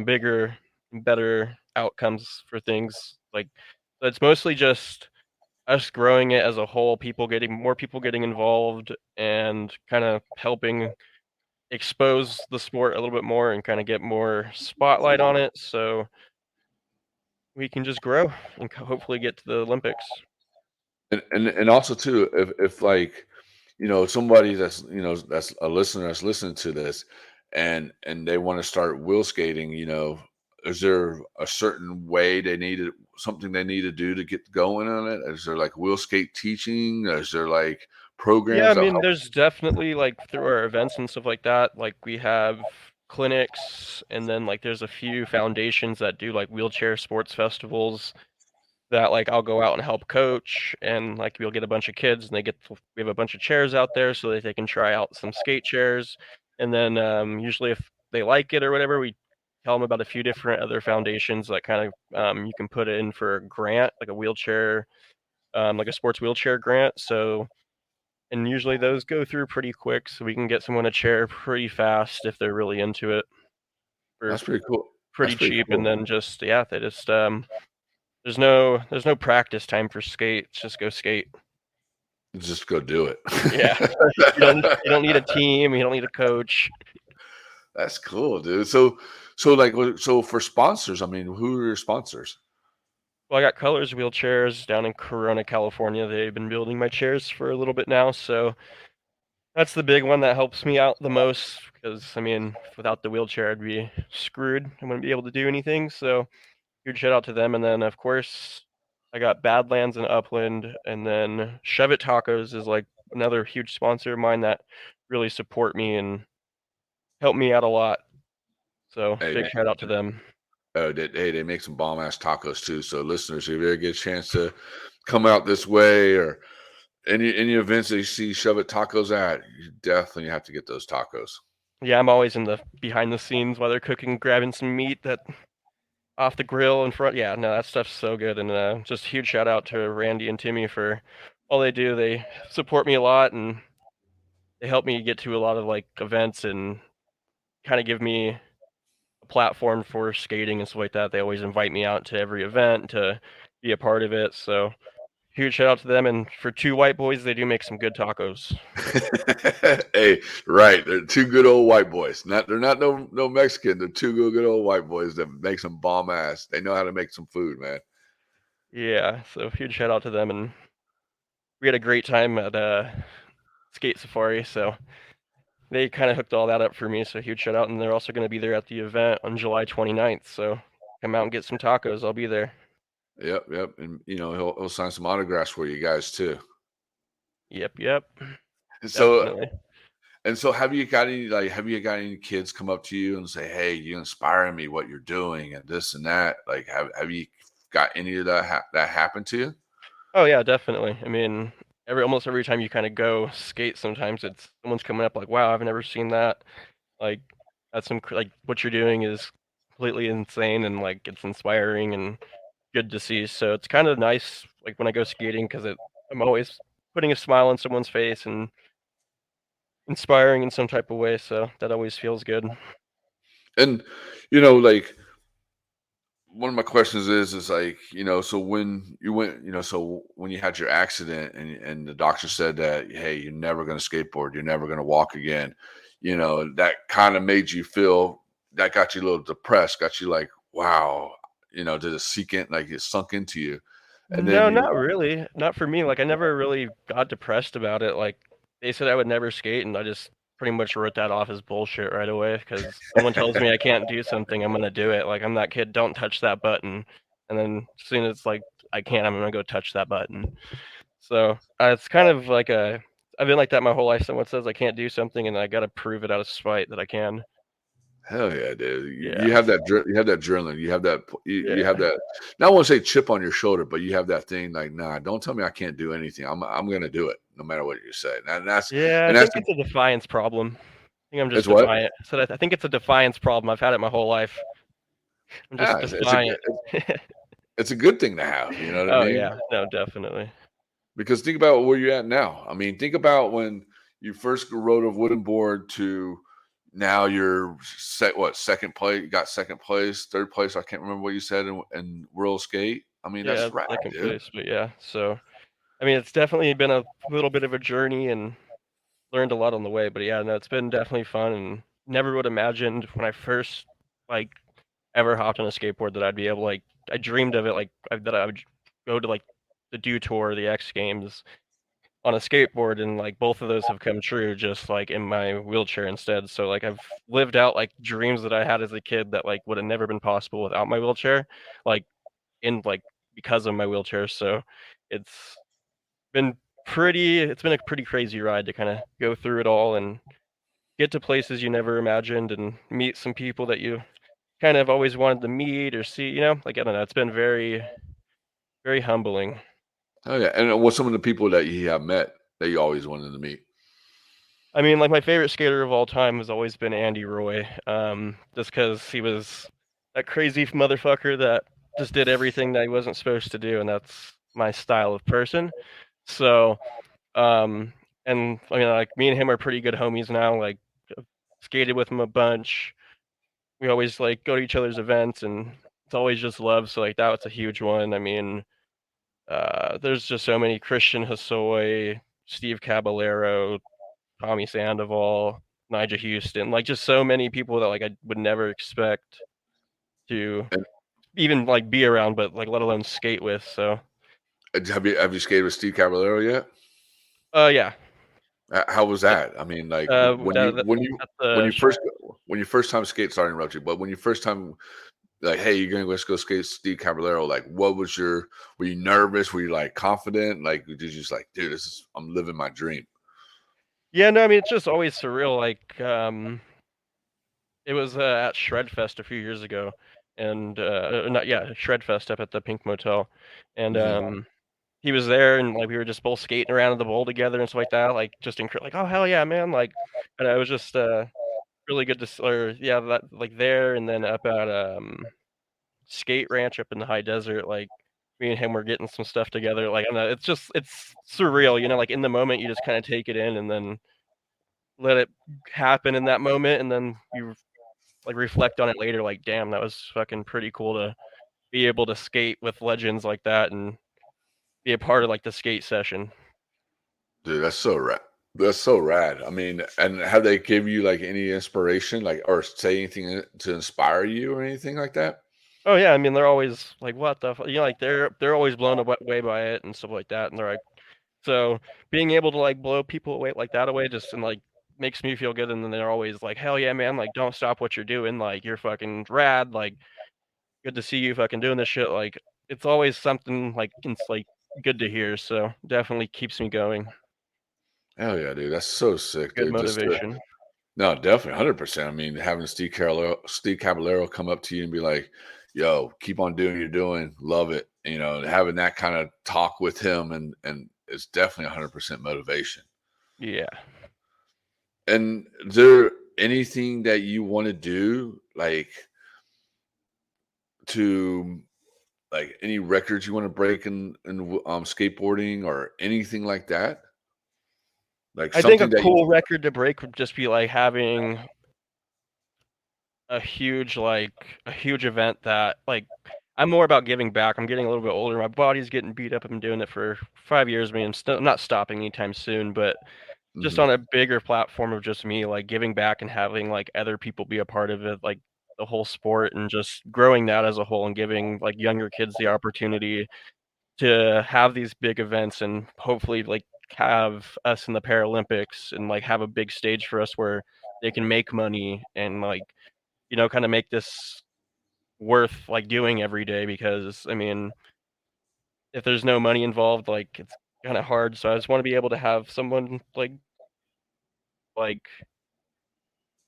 bigger, better outcomes for things. Like it's mostly just us growing it as a whole, people getting involved and kind of helping expose the sport a little bit more and kind of get more spotlight on it so we can just grow and hopefully get to the Olympics. and also too, if like somebody that's that's a listener that's listening to this, and they want to start wheel skating, is there a certain way they need it, something they need to do to get going on it? Is there like wheel skate teaching? Is there like Yeah, I programs that mean, help? there's definitely like through our events and stuff like that, like we have clinics and then like there's a few foundations that do like wheelchair sports festivals that like I'll go out and help coach and like we'll get a bunch of kids and we have a bunch of chairs out there so that they can try out some skate chairs and then usually if they like it or whatever we tell them about a few different other foundations that kind of you can put in for a grant like a wheelchair like a sports wheelchair grant so and usually those go through pretty quick so we can get someone a chair pretty fast if they're really into it for That's pretty cool. That's pretty pretty cheap and cool. then just yeah they just there's no practice time for skate. It's just go skate. Just go do it. Yeah. You don't need a team, you don't need a coach. That's cool, dude. So like so for sponsors, I mean, who are your sponsors? Well, I got Colors Wheelchairs down in Corona, California. They've been building my chairs for a little bit now, so that's the big one that helps me out the most because I mean, without the wheelchair I'd be screwed. I wouldn't be able to do anything. So huge shout out to them. And then of course I got Badlands and Upland and then Shove It Tacos is like another huge sponsor of mine that really support me and help me out a lot. So Hey, big shout out to them. hey, they make some bomb ass tacos too. So listeners, if you ever get a chance to come out this way or any events that you see Shove It Tacos at, you definitely have to get those tacos. Yeah, I'm always in the behind the scenes while they're cooking, grabbing some meat that off the grill in front. Yeah, no, that stuff's so good. And just huge shout out to Randy and Timmy for all they do. They support me a lot and they help me get to a lot of like events and kind of give me a platform for skating and stuff like that. They always invite me out to every event to be a part of it. So huge shout out to them. And for two white boys, they do make some good tacos. Hey, right. They're two good old white boys. They're not no Mexican. They're two good old white boys that make some bomb ass. They know how to make some food, man. Yeah, so huge shout out to them. And we had a great time at Skate Safari. So they kind of hooked all that up for me. So huge shout out. And they're also going to be there at the event on July 29th. So come out and get some tacos. I'll be there. Yep, yep. And he'll sign some autographs for you guys too. Yep, yep, So definitely. so have you got any kids come up to you and say, "Hey, you inspiring me what you're doing and this and that." Like have you got any of that that happen to you? Oh yeah, definitely. I mean, almost every time you kind of go skate, sometimes it's someone's coming up like, "Wow, I've never seen that." Like that's like what you're doing is completely insane and like it's inspiring and good to see. So it's kind of nice like when I go skating because I'm always putting a smile on someone's face and inspiring in some type of way. So that always feels good. And like one of my questions is like, so when you went, so when you had your accident and the doctor said that, hey, you're never going to skateboard, you're never going to walk again, that kind of made you feel, that got you a little depressed, got you like, wow, did it seek in, like it sunk into you? And then, No, not really. Not for me. Like I never really got depressed about it. Like they said I would never skate and I just pretty much wrote that off as bullshit right away because someone tells me I can't do something, I'm gonna do it. Like I'm that kid, don't touch that button, and then as soon as like I can't, I'm gonna go touch that button. So it's kind of like I've been like that my whole life. Someone says I can't do something, and I gotta prove it out of spite that I can. Hell yeah, dude. You Yeah, have that you have that adrenaline. You have that you have yeah, that, not want to say chip on your shoulder, but you have that thing like, nah, don't tell me I can't do anything. I'm gonna do it no matter what you say. And that's yeah. I and that's think it's a defiance problem. I think I'm just it's what? defiant. So I think it's a defiance problem. I've had it my whole life. I'm just Yeah, defiant. it's a good thing to have, you know what I Oh mean? yeah, no, definitely. Because think about where you're at now. I mean, think about when you first rode a wooden board to now you're second place, you got second place, third place. I can't remember what you said in World Skate. I mean, Yeah, that's rad, second dude. place, but yeah. So I mean, it's definitely been a little bit of a journey and learned a lot on the way. But yeah, no, it's been definitely fun and never would imagined when I first like ever hopped on a skateboard that I'd be able like I dreamed of it like that I would go to like the Dew Tour, the X Games on a skateboard, and like both of those have come true just like in my wheelchair instead. So like I've lived out like dreams that I had as a kid that like would have never been possible without my wheelchair, like in like because of my wheelchair. So it's been it's been a pretty crazy ride to kind of go through it all and get to places you never imagined and meet some people that you kind of always wanted to meet or see, like I don't know, it's been very humbling. Oh yeah. And what's some of the people that you have met that you always wanted to meet? I mean, like my favorite skater of all time has always been Andy Roy, just because he was that crazy motherfucker that just did everything that he wasn't supposed to do, and that's my style of person. So, um, and I mean, like me and him are pretty good homies now. Like, I've skated with him a bunch. We always like go to each other's events, and it's always just love. So, like that was a huge one. I mean, there's just so many Christian Hosoi, Steve Caballero, Tommy Sandoval, Nigel Houston, like just so many people that like I would never expect to And even like be around, but like let alone skate with. So, have you skated with Steve Caballero yet? yeah, How was that, that? I mean, like when that, you that, when you that's when the you first when you first time skate, sorry to interrupt you, but when you first time like, hey, you're gonna let's go skate Steve Caballero, like what was your were you nervous? Were you like confident? Like did you just like, dude, this is I'm living my dream. yeah. No, I mean it's just always surreal. Like, it was at Shredfest a few years ago, and not yeah, Shredfest up at the Pink Motel, and Mhm. he was there, and like we were just both skating around in the bowl together and stuff like that. Like just like oh hell yeah, man! Like, and it was just really good to or yeah that like there and then up at skate ranch up in the high desert, like me and him were getting some stuff together, like I don't know, it's surreal, like in the moment you just kind of take it in and then let it happen in that moment, and then you like reflect on it later like damn, that was fucking pretty cool to be able to skate with legends like that and be a part of like the skate session. Dude, that's so rad. That's so rad. I mean, and have they give you like any inspiration, like or say anything to inspire you or anything like that? Oh yeah, I mean they're always like what the like they're always blown away by it and stuff like that, and they're like so being able to like blow people away like that away just and like makes me feel good, and then they're always like hell yeah man, like don't stop what you're doing, like you're fucking rad, like good to see you fucking doing this shit, like it's always something like it's like good to hear, so definitely keeps me going. Hell yeah, dude. That's so sick, Good dude. motivation. No, definitely 100%. I mean, having Steve Caballero come up to you and be like, yo, keep on doing what you're doing, love it. You know, having that kind of talk with him and it's definitely 100% motivation. Yeah. And is there anything that you want to do like to like any records you want to break in skateboarding or anything like that? Like I think a something that you cool record to break would just be like having a huge a huge event that like I'm more about giving back. I'm getting a little bit older. My body's getting beat up. I've been doing it for 5 years. I mean, I'm not stopping anytime soon, but just mhm. on a bigger platform of just me, like giving back and having like other people be a part of it, like the whole sport and just growing that as a whole and giving like younger kids the opportunity to have these big events and hopefully like have us in the Paralympics and like have a big stage for us where they can make money and like, you know, kind of make this worth like doing every day because I mean, if there's no money involved, like it's kind of hard. So I just want to be able to have someone like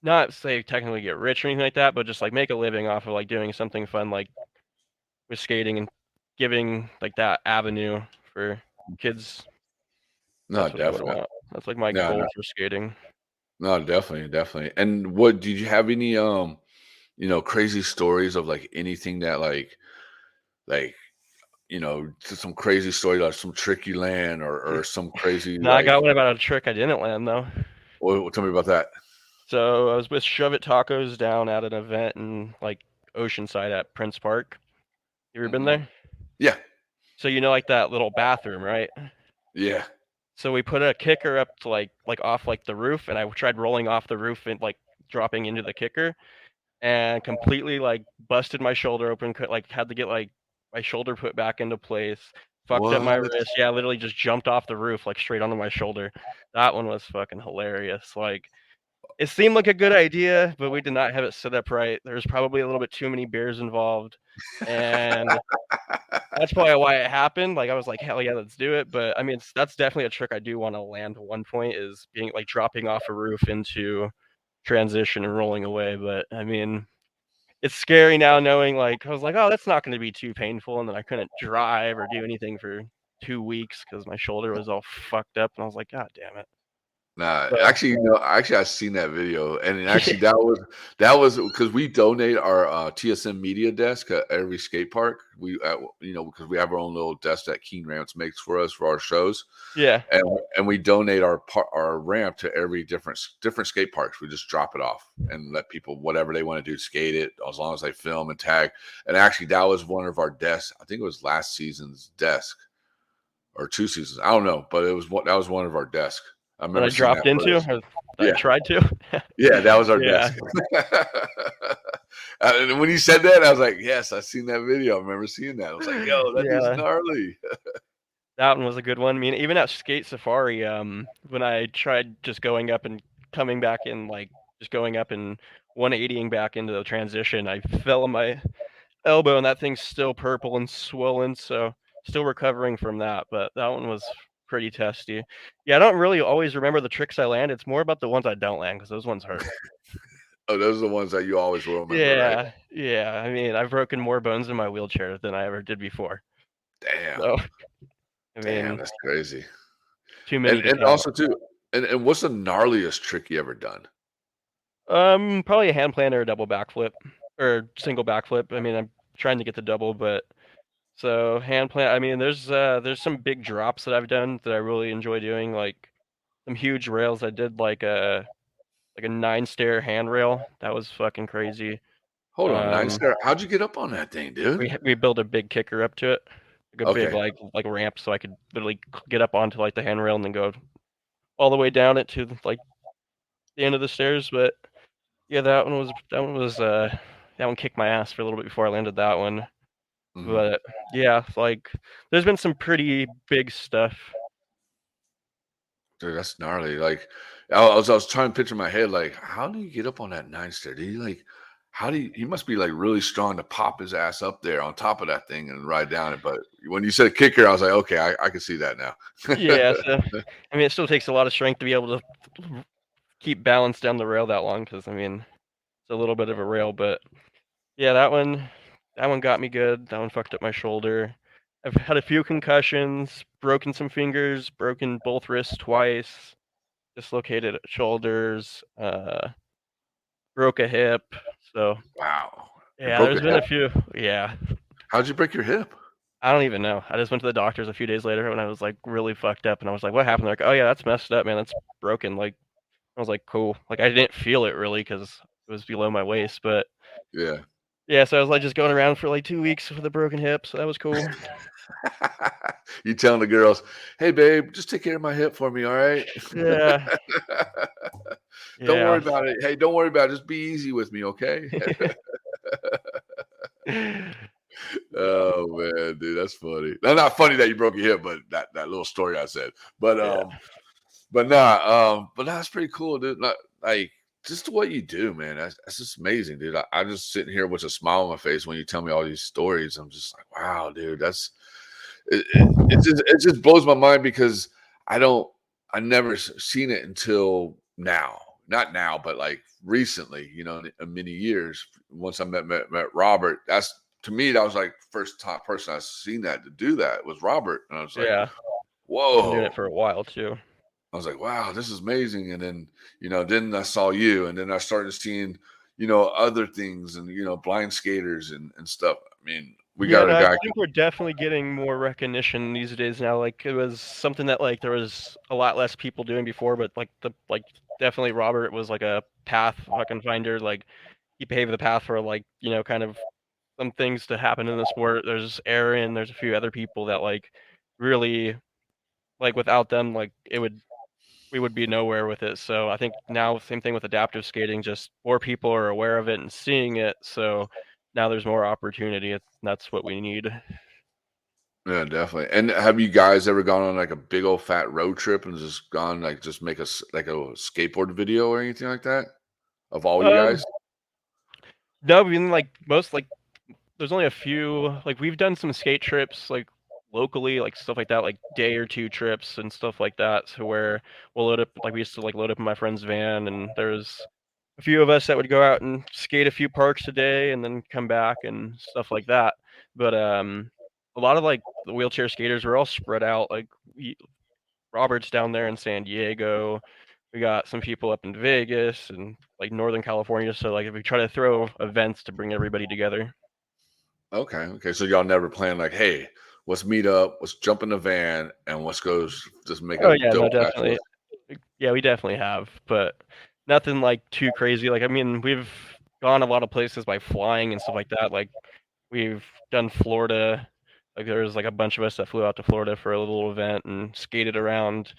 not say technically get rich or anything like that, but just like make a living off of like doing something fun like with skating and giving like that avenue for kids. No, That's what I would definitely. want. That's like my No, goal no, for skating. no, definitely, definitely. And what did you have any crazy stories of like anything that like some crazy story like some tricky land or some crazy No, I like got one about a trick I didn't land though. tell me about that. So I was with Shove It Tacos down at an event in like Oceanside at Prince Park. You ever been Hmm. there? Yeah, So you know like that little bathroom, right? yeah. So we put a kicker up to like off like the roof, and I tried rolling off the roof and like dropping into the kicker, and completely like busted my shoulder open. Like had to get like my shoulder put back into place. Fucked up my What? wrist. Yeah, literally just jumped off the roof like straight onto my shoulder. That one was fucking hilarious. Like it seemed like a good idea, but we did not have it set up right. There's probably a little bit too many beers involved, and that's probably why it happened. Like I was like, hell yeah, let's do it. But I mean, that's definitely a trick I do want to land at one point is being like dropping off a roof into transition and rolling away. But I mean, it's scary now knowing like I was like, oh, that's not going to be too painful, and then I couldn't drive or do anything for 2 weeks because my shoulder was all fucked up, and I was like, god damn it. Nah, So actually, actually, I've seen that video, and yeah, actually, that was because we donate our TSM media desk at every skate park. Because we have our own little desk that Keen Ramps makes for us for our shows, yeah, and we donate our ramp to every different skate parks. We just drop it off and let people whatever they want to do skate it as long as they film and tag. And actually, that was one of our desks. I think it was last season's desk or 2 seasons. I don't know, but that was one of our desks. I that I remember seeing that dropped into footage. or that I Yeah, tried to. yeah, that was our Yeah, desk. And when you said that, I was like, "Yes, I seen that video. I remember seeing that." I was like, "Yo, that dude's yeah. gnarly." That one was a good one. I mean, even at Skate Safari, when I tried just going up and coming back in, like just going up and 180ing back into the transition, I fell on my elbow, and that thing's still purple and swollen. So still recovering from that, but that one was pretty testy. Yeah, I don't really always remember the tricks I land. It's more about the ones I don't land because those ones hurt. Oh, those are the ones that you always will remember, right? Yeah, yeah. I mean, I've broken more bones in my wheelchair than I ever did before. Damn, So I damn, mean, that's crazy. too And many to and count. also too, and what's the gnarliest trick you ever done? Probably a hand plant or a double backflip or single backflip. I mean, I'm trying to get the double, but so hand plant. I mean, there's some big drops that I've done that I really enjoy doing, like some huge rails. I did like a 9 stair handrail. That was fucking crazy. Hold on, nine Um, star. How'd you get up on that thing, dude? we built a big kicker up to it, like a big Okay. like ramp, so I could literally get up onto like the handrail and then go all the way down it to like the end of the stairs. But yeah, that one kicked my ass for a little bit before I landed that one. Mhm. But yeah, like there's been some pretty big stuff. Dude, that's gnarly. Like, I was trying to picture in my head, like, how do you get up on that 9 stair? Do you like, how do you, he must be like really strong to pop his ass up there on top of that thing and ride down it. But when you said kicker, I was like, okay, I can see that now. Yeah, so I mean, it still takes a lot of strength to be able to keep balance down the rail that long because I mean, it's a little bit of a rail, but yeah, that one got me good. That one fucked up my shoulder. I've had a few concussions, broken some fingers, broken both wrists twice, dislocated shoulders, broke a hip. So Wow. You yeah, broke there's a been hip? a few. Yeah, How'd you break your hip? I don't even know. I just went to the doctors a few days later when I was like really fucked up, and I was like, "What happened?" They're like, "Oh yeah, that's messed up, man. That's broken." Like I was like, "Cool." Like I didn't feel it really because it was below my waist, but Yeah. yeah. So I was like just going around for like 2 weeks with a broken hip, so that was cool. You telling the girls, hey, babe, just take care of my hip for me, all right? Yeah, Don't worry yeah. about it. Hey, don't worry about it. Just be easy with me, okay? Yeah. Oh man, dude, that's funny. That's not funny that you broke your hip, but that little story I said. But Yeah. but that's pretty cool, dude. Like just what you do, man. That's just amazing, dude. I just sitting here with a smile on my face when you tell me all these stories. I'm just like, wow, dude, it just blows my mind because I don't I never seen it until now. Not now, but like recently, in many years. Once I met Robert, that's to me that was like first top person I seen that to do that was Robert, and I was like, Yeah. Been doing it whoa. for a while too. I was like, wow, this is amazing. And then, then I saw you, and then I started seeing, other things and, blind skaters and stuff. I mean, we Yeah, got a no, I guy. think we're definitely getting more recognition these days now. Like it was something that like there was a lot less people doing before, but like definitely Robert was like a path fucking finder. Like he paved the path for like, kind of some things to happen in the sport. There's Aaron, there's a few other people that like really like without them like we would be nowhere with it. So I think now same thing with adaptive skating, just more people are aware of it and seeing it. So now there's more opportunity. That's what we need. Yeah, definitely. And have you guys ever gone on like a big old fat road trip and just gone like just make like a skateboard video or anything like that of all you Um, guys? no, I mean like most like there's only a few like we've done some skate trips like locally, like stuff like that, like day or two trips and stuff like that. So where we'll load up like we used to like load up in my friend's van and there's a few of us that would go out and skate a few parks a day and then come back and stuff like that. But a lot of like the wheelchair skaters were all spread out. Like Robert's down there in San Diego. We got some people up in Vegas and like Northern California. So like if we try to throw events to bring everybody together. Okay, okay. So y'all never plan like, hey, let's meet up, let's jump in the van, and let's go just make Oh a yeah, no, dope ass definitely. Yeah, we definitely have, but nothing like too crazy. Like I mean, we've gone a lot of places by flying and stuff like that. Like we've done Florida. Like there was like a bunch of us that flew out to Florida for a little event and skated around.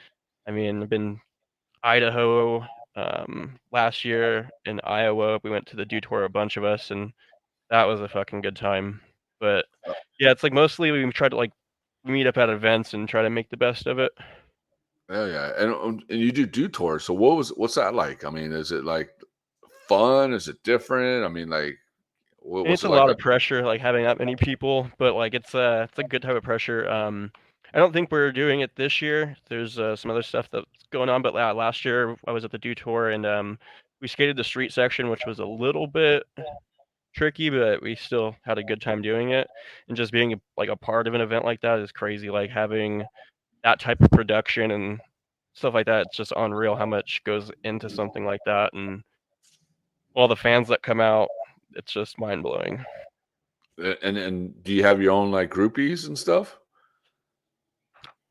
I mean, I've been Idaho last year in Iowa. We went to the Dew Tour, a bunch of us, and that was a fucking good time. But yeah, it's like mostly we try to like meet up at events and try to make the best of it. Yeah, yeah, and you do tours. So what's that like? I mean, is it like fun? Is it different? I mean, like, And what's it's it a like? lot of pressure, like having that many people, but like it's a good type of pressure. I don't think we're doing it this year. There's some other stuff that's going on, but last year I was at the Dew Tour and we skated the street section, which was a little bit tricky, but we still had a good time doing it. And just being like a part of an event like that is crazy. Like having that type of production and stuff like that, it's just unreal how much goes into something like that, and all the fans that come out, it's just mind blowing. And do you have your own like groupies and stuff?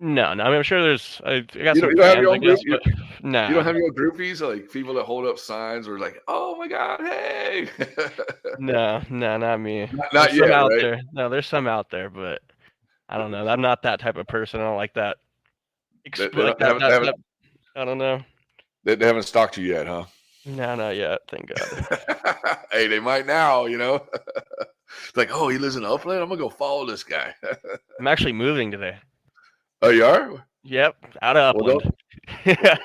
No, no, I mean, I'm sure I got You some don't have your fans, I own group. guess, but You don't nah, have your own groupies, like people that hold up signs or like, oh my god, hey. no, no, not me. Not There's some yet, out right? there. No, there's some out there, but I don't know. I'm not that type of person. I don't like that. They Like don't, they haven't they haven't I don't know. they haven't stalked you yet, huh? No, not yet. Thank God. Hey, they might now, It's like, oh, he lives in Upland. I'm gonna go follow this guy. I'm actually moving today. Oh, you are? Yep, out of Well, don't Upland.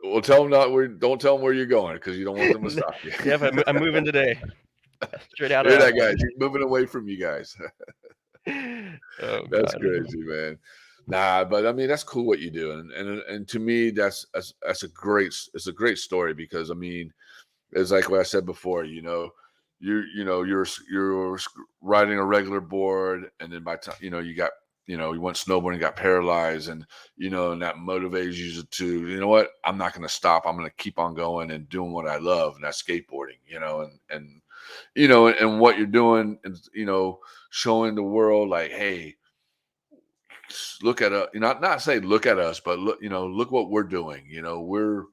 well tell them not where. Don't tell them where you're going because you don't want them to stop you. Yep, I'm moving today. Straight out of Hear that, guys? Upland. He's moving away from you guys. Oh That's God. crazy, man. Nah, but I mean that's cool what you do, and to me that's a great story because I mean it's like what I said before. You're riding a regular board, and then by the time you got you went snowboarding, got paralyzed, and that motivates you to what I'm not going to stop. I'm going to keep on going and doing what I love, and that's skateboarding. And what you're doing, and showing the world like, hey, look at us. Not say look at us, but look what we're doing. We're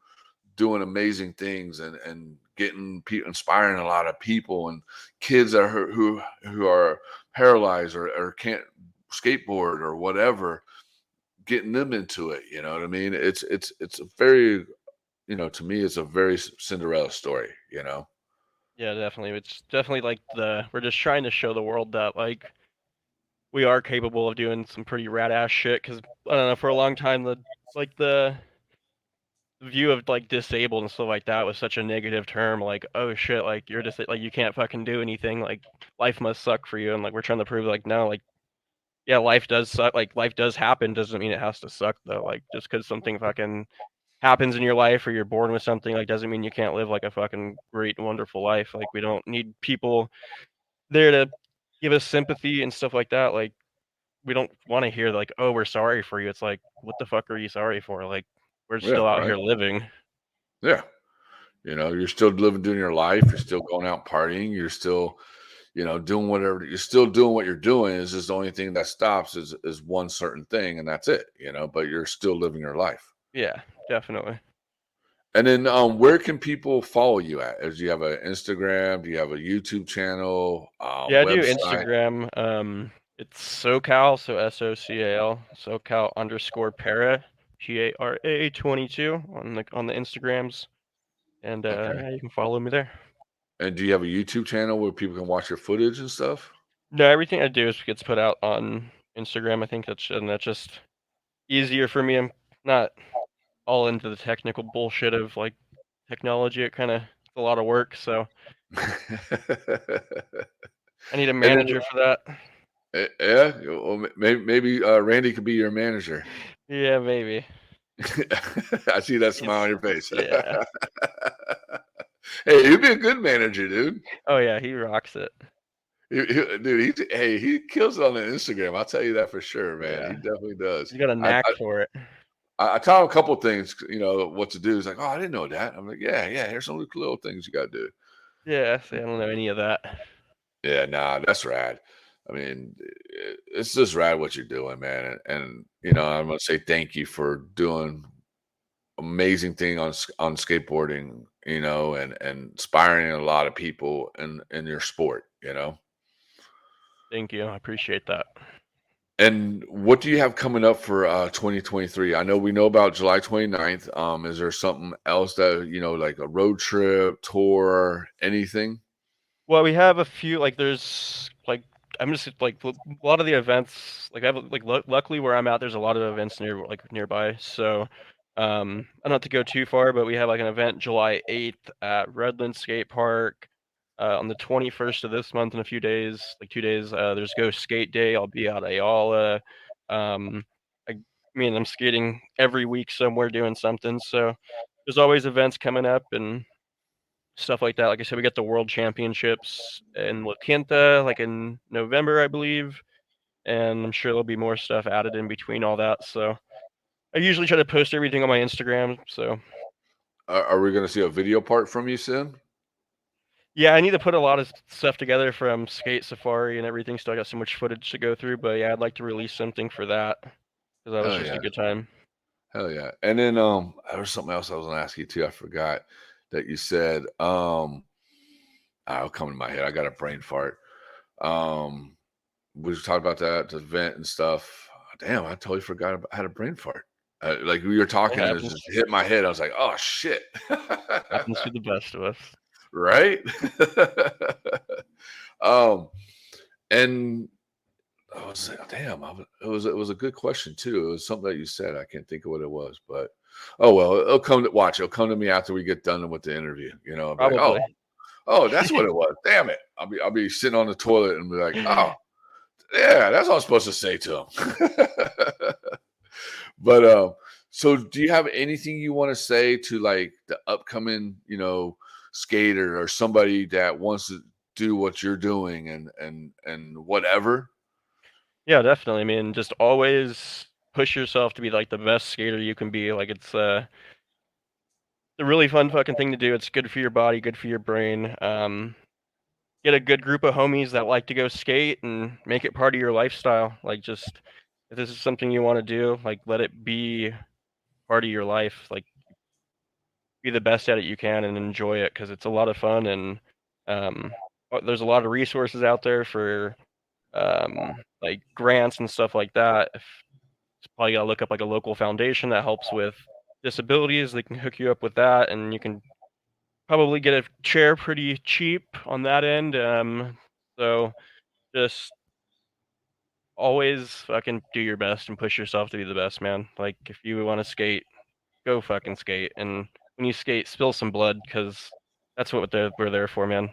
doing amazing things and getting inspiring a lot of people and kids that are who are paralyzed or can't skateboard or whatever, getting them into it. You know what I mean? It's a very to me it's a very Cinderella story. Yeah, definitely. It's definitely like we're just trying to show the world that like we are capable of doing some pretty rad ass shit. Because I don't know, for a long time the view of like disabled and stuff like that was such a negative term. Like, oh shit, like you're just like you can't fucking do anything. Like life must suck for you. And like we're trying to prove like no, like yeah, life does suck. Like life does happen. Doesn't mean it has to suck though. Like just because something fucking happens in your life or you're born with something like doesn't mean you can't live like a fucking great wonderful life. Like we don't need people there to give us sympathy and stuff like that. Like we don't want to hear like, "Oh, we're sorry for you." It's like, "What the fuck are you sorry for?" Like we're Yeah, still out right. here living. Yeah. You're still living doing your life. You're still going out partying. You're still, doing whatever. You're still doing what you're doing. Is just the only thing that stops is one certain thing, and that's it. But you're still living your life. Yeah, definitely. And then, where can people follow you at? Do you have an Instagram? Do you have a YouTube channel? Yeah, I do Website? Instagram. It's SoCal, so SOCAL, SoCal underscore para, PARA 22 on the Instagrams, and Okay. yeah, you can follow me there. And do you have a YouTube channel where people can watch your footage and stuff? No, everything I do is gets put out on Instagram. I think that's just easier for me. I'm not all into the technical bullshit of like technology. It kind of it's a lot of work, so I need a And then, manager for that. yeah, well, maybe Randy could be your manager. Yeah, maybe. I see that smile on It's your face. yeah. Hey, you'd be a good manager, dude. Oh yeah, he rocks it. Dude, he kills it on the Instagram. I'll tell you that for sure, man. He Yeah, definitely does. he's got a I knack I, for it. I tell him a couple things, what to do. He's like, "Oh, I didn't know that." I'm like, "Yeah, yeah. Here's some little things you got to do." Yeah, see, I don't know any of that. Yeah, nah, that's rad. I mean, it's just rad what you're doing, man. And I'm gonna say thank you for doing amazing thing on skateboarding, and inspiring a lot of people in your sport. Thank you. I appreciate that. And what do you have coming up for 2023? I know we know about July 29th. Is there something else that like a road trip, tour, anything? Well, we have a few like there's like I'm just like a lot of the events like I have like luckily where I'm at there's a lot of events nearby. So I don't have to go too far, but we have like an event July 8th at Redland Skate Park. On the 21st of this month in a few days, like 2 days, there's Go Skate Day. I'll be out at Ayala. Um, I mean, I'm skating every week somewhere doing something. So there's always events coming up and stuff like that. Like I said, we got the World Championships in La Quinta, like in November, I believe, and I'm sure there'll be more stuff added in between all that. So I usually try to post everything on my Instagram. So Are we going to see a video part from you soon? yeah, I need to put a lot of stuff together from Skate Safari and everything. So I got so much footage to go through. But yeah, I'd like to release something for that because that was Hell just a yeah. good time. Hell yeah. And then there was something else I was gonna ask you too. I forgot that you said. I'll come to my head. I got a brain fart. Um we just talked about that, the event and stuff. Damn, I totally forgot I had a brain fart. Like we were It talking, it happens. just hit my head. I was like, oh shit. Happens to the best of us. Right? um and I was like, damn, it was a good question too. It was something that you said. I can't think of what it was, but oh well, it'll come to me after we get done with the interview. I'll be like, oh, Probably. oh, that's what it was. Damn it. I'll be sitting on the toilet and be like, oh, yeah, that's what I'm supposed to say to him. But so do you have anything you want to say to like the upcoming, skater or somebody that wants to do what you're doing and whatever? Yeah, definitely. I mean, just always push yourself to be like the best skater you can be. Like it's a really fun fucking thing to do. It's good for your body, good for your brain. Get a good group of homies that like to go skate and make it part of your lifestyle. Like just if this is something you want to do, like let it be part of your life. Like be the best at it you can and enjoy it because it's a lot of fun and um there's a lot of resources out there for like grants and stuff like that. If probably gotta look up like a local foundation that helps with disabilities. They can hook you up with that, and you can probably get a chair pretty cheap on that end. So just always fucking do your best and push yourself to be the best, man. Like if you want to skate, go fucking skate. And when you skate, spill some blood because that's what we're there for, man.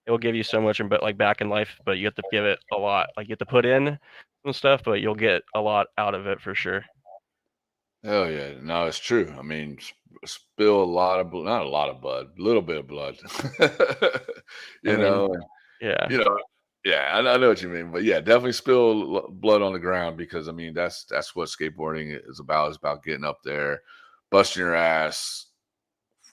It will give you so much, but like back in life, but you have to give it a lot. Like you have to put in some stuff, but you'll get a lot out of it for sure. Hell yeah. No, it's true. I mean, spill a lot of blood, not a lot of blood, a little bit of blood. I you mean, know, and, yeah, you know, yeah, I know what you mean. But yeah, definitely spill blood on the ground because I mean that's what skateboarding is about. It's about getting up there, busting your ass,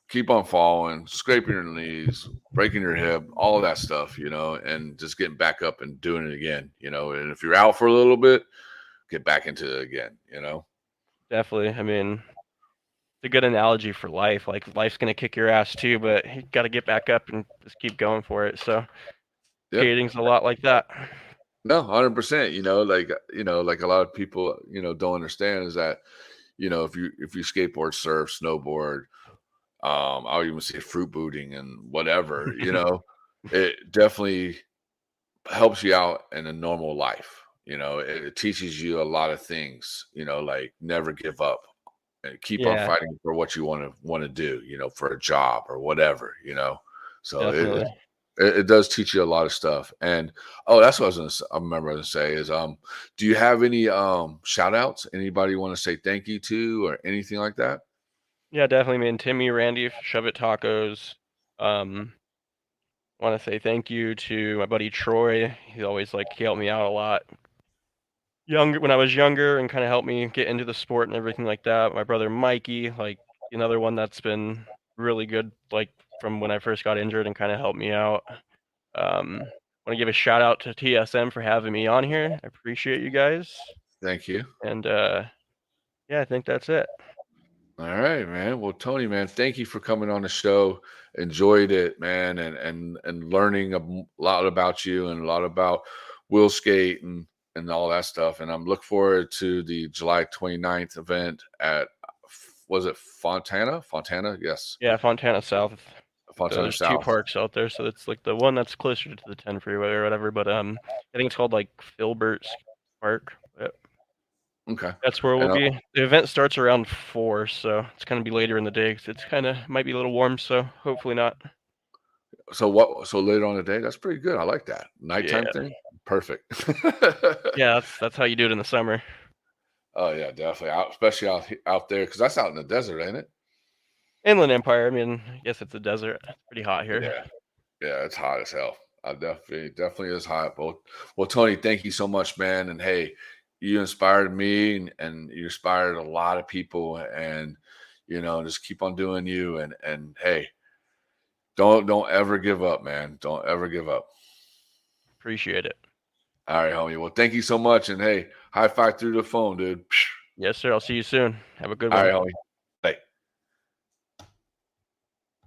keep on falling, scraping your knees, breaking your hip, all of that stuff, and just getting back up and doing it again, And if you're out for a little bit, get back into it again. definitely. I mean, it's a good analogy for life. Like life's gonna kick your ass too, but you got to get back up and just keep going for it. So Yep. skating's a lot like that. No, 100%. Like a lot of people, don't understand is that, if you skateboard, surf, snowboard, I'll even say fruit booting and whatever, it definitely helps you out in a normal life. It teaches you a lot of things, like never give up and keep on Yeah, fighting for what you want to do, for a job or whatever. So definitely. it does teach you a lot of stuff. And oh, that's what I remember to say is do you have any shout outs? Anybody you want to say thank you to or anything like that? Yeah, definitely, man. Timmy, Randy, Shove It Tacos. Um, want to say thank you to my buddy Troy. He always he helped me out a lot. Younger when I was younger and kind of helped me get into the sport and everything like that. My brother Mikey, like another one that's been really good, like from when I first got injured and kind of helped me out. Want to give a shout out to TSM for having me on here. I appreciate you guys. Thank you. And yeah, I think that's it. All right, man. Well, Tony, man, thank you for coming on the show. Enjoyed it, man, and learning lot about you and a lot about wheel skate and all that stuff. And I'm looking forward to the July 29th event at was it Fontana? Fontana, yes, Yeah, Fontana South. So Fontana there's two South. parks out there. So it's like the one that's closer to the 10 freeway or whatever. But I think it's called like Filbert's Park. But Okay, that's where we'll and be. The event starts around 4, so it's gonna be later in the day 'cause it's kind of might be a little warm. So hopefully not. so what? So later on the day, that's pretty good. I like that Yeah, nighttime thing. Perfect. yeah. That's how you do it in the summer. Oh yeah, definitely. Especially out there because that's out in the desert, ain't it? Inland Empire. I mean, I guess it's a desert. It's pretty hot here. Yeah. Yeah, it's hot as hell. I definitely is hot. Well, Tony, thank you so much, man. And hey, you inspired me and you inspired a lot of people. And just keep on doing you. And hey, don't ever give up, man. Don't ever give up. Appreciate it. All right, homie. Well, thank you so much. And hey, high five through the phone, dude. Yes, sir. I'll see you soon. Have a good All one. right, homie.